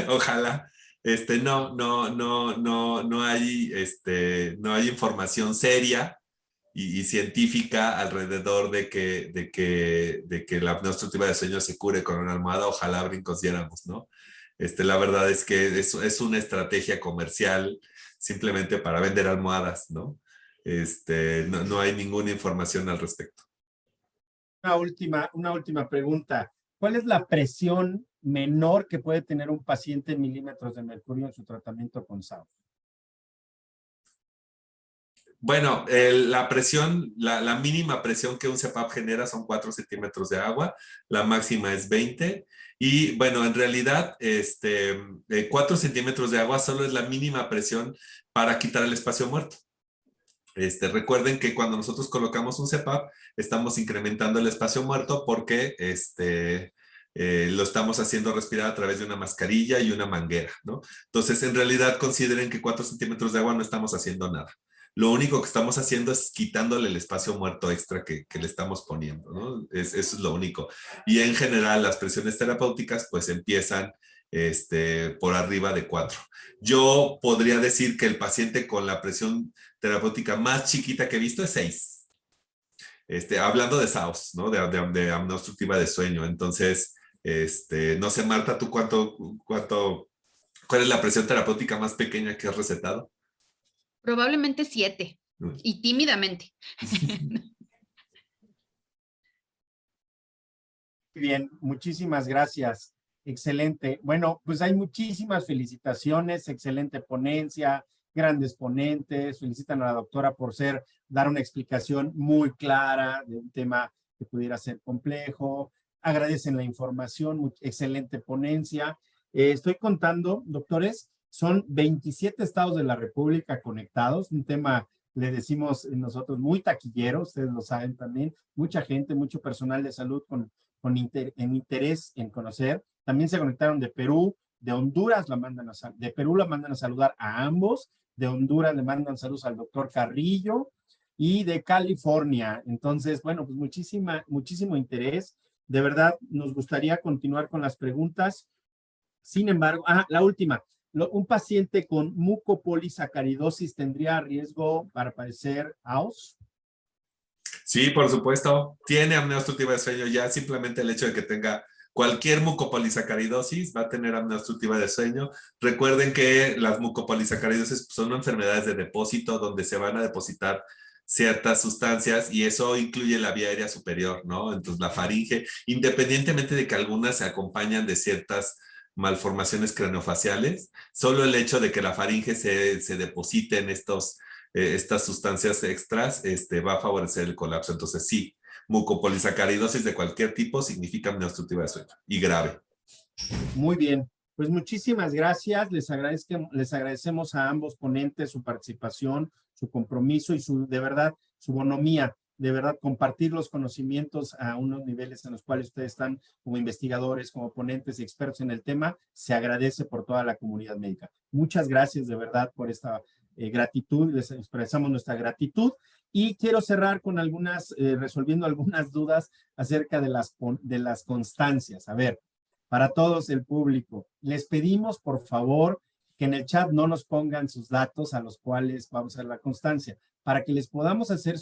Ojalá. No hay, no hay información seria y científica alrededor de que la apnea obstructiva de sueño se cure con una almohada. Ojalá brincos diéramos, ¿no? La verdad es que es una estrategia comercial simplemente para vender almohadas, ¿no? No hay ninguna información al respecto. Una última pregunta. ¿Cuál es la presión menor que puede tener un paciente en milímetros de mercurio en su tratamiento con SAOS? Bueno, la mínima presión que un CPAP genera son 4 centímetros de agua, la máxima es 20. Y bueno, en realidad, 4 centímetros de agua solo es la mínima presión para quitar el espacio muerto. Recuerden que cuando nosotros colocamos un CPAP, estamos incrementando el espacio muerto porque lo estamos haciendo respirar a través de una mascarilla y una manguera, ¿no? Entonces, en realidad, consideren que 4 centímetros de agua no estamos haciendo nada. Lo único que estamos haciendo es quitándole el espacio muerto extra que le estamos poniendo, ¿no? Eso es lo único. Y en general, las presiones terapéuticas pues empiezan por arriba de 4. Yo podría decir que el paciente con la presión terapéutica más chiquita que he visto es 6. Hablando de SAOS, ¿no? De apnea obstructiva de sueño. Entonces, no sé, Marta, ¿tú cuál es la presión terapéutica más pequeña que has recetado? Probablemente 7 y tímidamente. Bien, muchísimas gracias. Excelente. Bueno, pues hay muchísimas felicitaciones, excelente ponencia, grandes ponentes. Felicitan a la doctora por dar una explicación muy clara de un tema que pudiera ser complejo. Agradecen la información, excelente ponencia. Estoy contando, doctores, son 27 estados de la República conectados, un tema, le decimos nosotros, muy taquillero, ustedes lo saben también, mucha gente, mucho personal de salud con interés en conocer. También se conectaron de Perú, de Honduras, de Perú la mandan a saludar a ambos, de Honduras le mandan saludos al doctor Carrillo y de California. Entonces, bueno, pues muchísimo interés. De verdad, nos gustaría continuar con las preguntas. Sin embargo, la última. ¿Un paciente con mucopolisacaridosis tendría riesgo para padecer AOS? Sí, por supuesto. Tiene apnea obstructiva de sueño ya. Simplemente el hecho de que tenga cualquier mucopolisacaridosis va a tener apnea obstructiva de sueño. Recuerden que las mucopolisacaridosis son enfermedades de depósito donde se van a depositar ciertas sustancias y eso incluye la vía aérea superior, ¿no? Entonces la faringe, independientemente de que algunas se acompañan de ciertas malformaciones craneofaciales, solo el hecho de que la faringe se deposite en estas sustancias extras va a favorecer el colapso. Entonces sí, mucopolisacaridosis de cualquier tipo significa apnea obstructiva de sueño y grave. Muy bien, pues muchísimas gracias. Les agradecemos a ambos ponentes su participación, su compromiso y de verdad, su bonomía. De verdad, compartir los conocimientos a unos niveles en los cuales ustedes están como investigadores, como ponentes y expertos en el tema, se agradece por toda la comunidad médica. Muchas gracias de verdad por esta gratitud, les expresamos nuestra gratitud y quiero cerrar con resolviendo algunas dudas acerca de las constancias. A ver, para todos el público, les pedimos por favor que en el chat no nos pongan sus datos a los cuales vamos a hacer la constancia. Para que les podamos hacer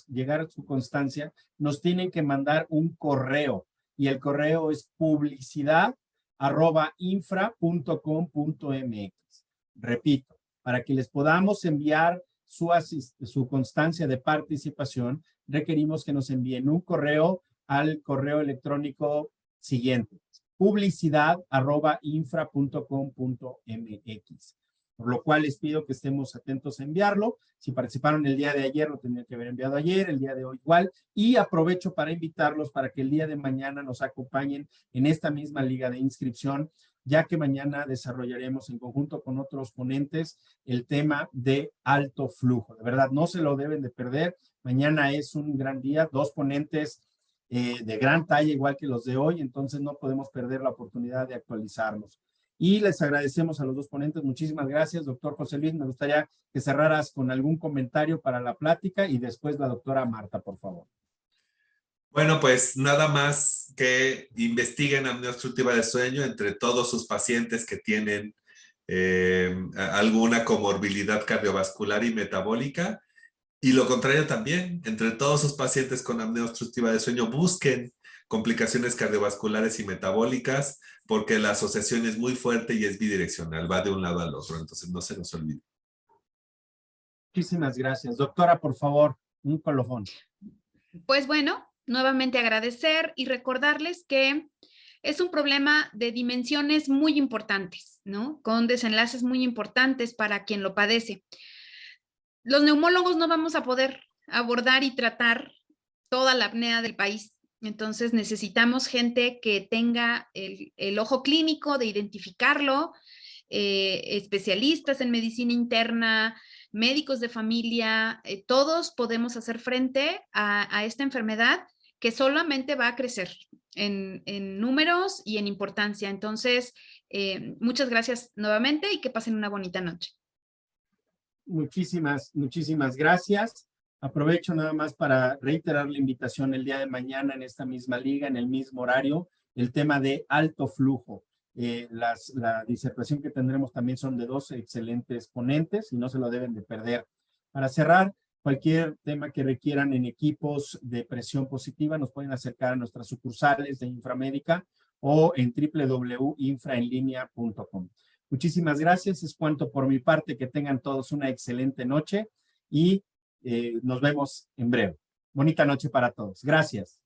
llegar a su constancia, nos tienen que mandar un correo y el correo es publicidad@infra.com.mx. Repito, para que les podamos enviar su constancia de participación, requerimos que nos envíen un correo al correo electrónico siguiente: publicidad@infra.com.mx. Por lo cual les pido que estemos atentos a enviarlo. Si participaron el día de ayer, lo tendrían que haber enviado ayer, el día de hoy igual. Y aprovecho para invitarlos para que el día de mañana nos acompañen en esta misma liga de inscripción, ya que mañana desarrollaremos en conjunto con otros ponentes el tema de alto flujo. De verdad, no se lo deben de perder. Mañana es un gran día, 2 ponentes de gran talla, igual que los de hoy, entonces no podemos perder la oportunidad de actualizarlos. Y les agradecemos a los 2 ponentes. Muchísimas gracias, doctor José Luis. Me gustaría que cerraras con algún comentario para la plática y después la doctora Marta, por favor. Bueno, pues nada más que investiguen apnea obstructiva de sueño entre todos sus pacientes que tienen alguna comorbilidad cardiovascular y metabólica. Y lo contrario también, entre todos sus pacientes con apnea obstructiva de sueño, busquen complicaciones cardiovasculares y metabólicas, porque la asociación es muy fuerte y es bidireccional, va de un lado al otro, entonces no se nos olvide. Muchísimas gracias. Doctora, por favor, un colofón. Pues bueno, nuevamente agradecer y recordarles que es un problema de dimensiones muy importantes, ¿no? Con desenlaces muy importantes para quien lo padece. Los neumólogos no vamos a poder abordar y tratar toda la apnea del país. Entonces necesitamos gente que tenga el ojo clínico de identificarlo, especialistas en medicina interna, médicos de familia, todos podemos hacer frente a esta enfermedad que solamente va a crecer en números y en importancia. Entonces, muchas gracias nuevamente y que pasen una bonita noche. Muchísimas gracias. Aprovecho nada más para reiterar la invitación el día de mañana en esta misma liga, en el mismo horario, el tema de alto flujo. La disertación que tendremos también son de 2 excelentes ponentes y no se lo deben de perder. Para cerrar, cualquier tema que requieran en equipos de presión positiva, nos pueden acercar a nuestras sucursales de Inframédica o en www.infraenlinea.com. Muchísimas gracias. Es cuanto por mi parte. Que tengan todos una excelente noche y nos vemos en breve. Bonita noche para todos. Gracias.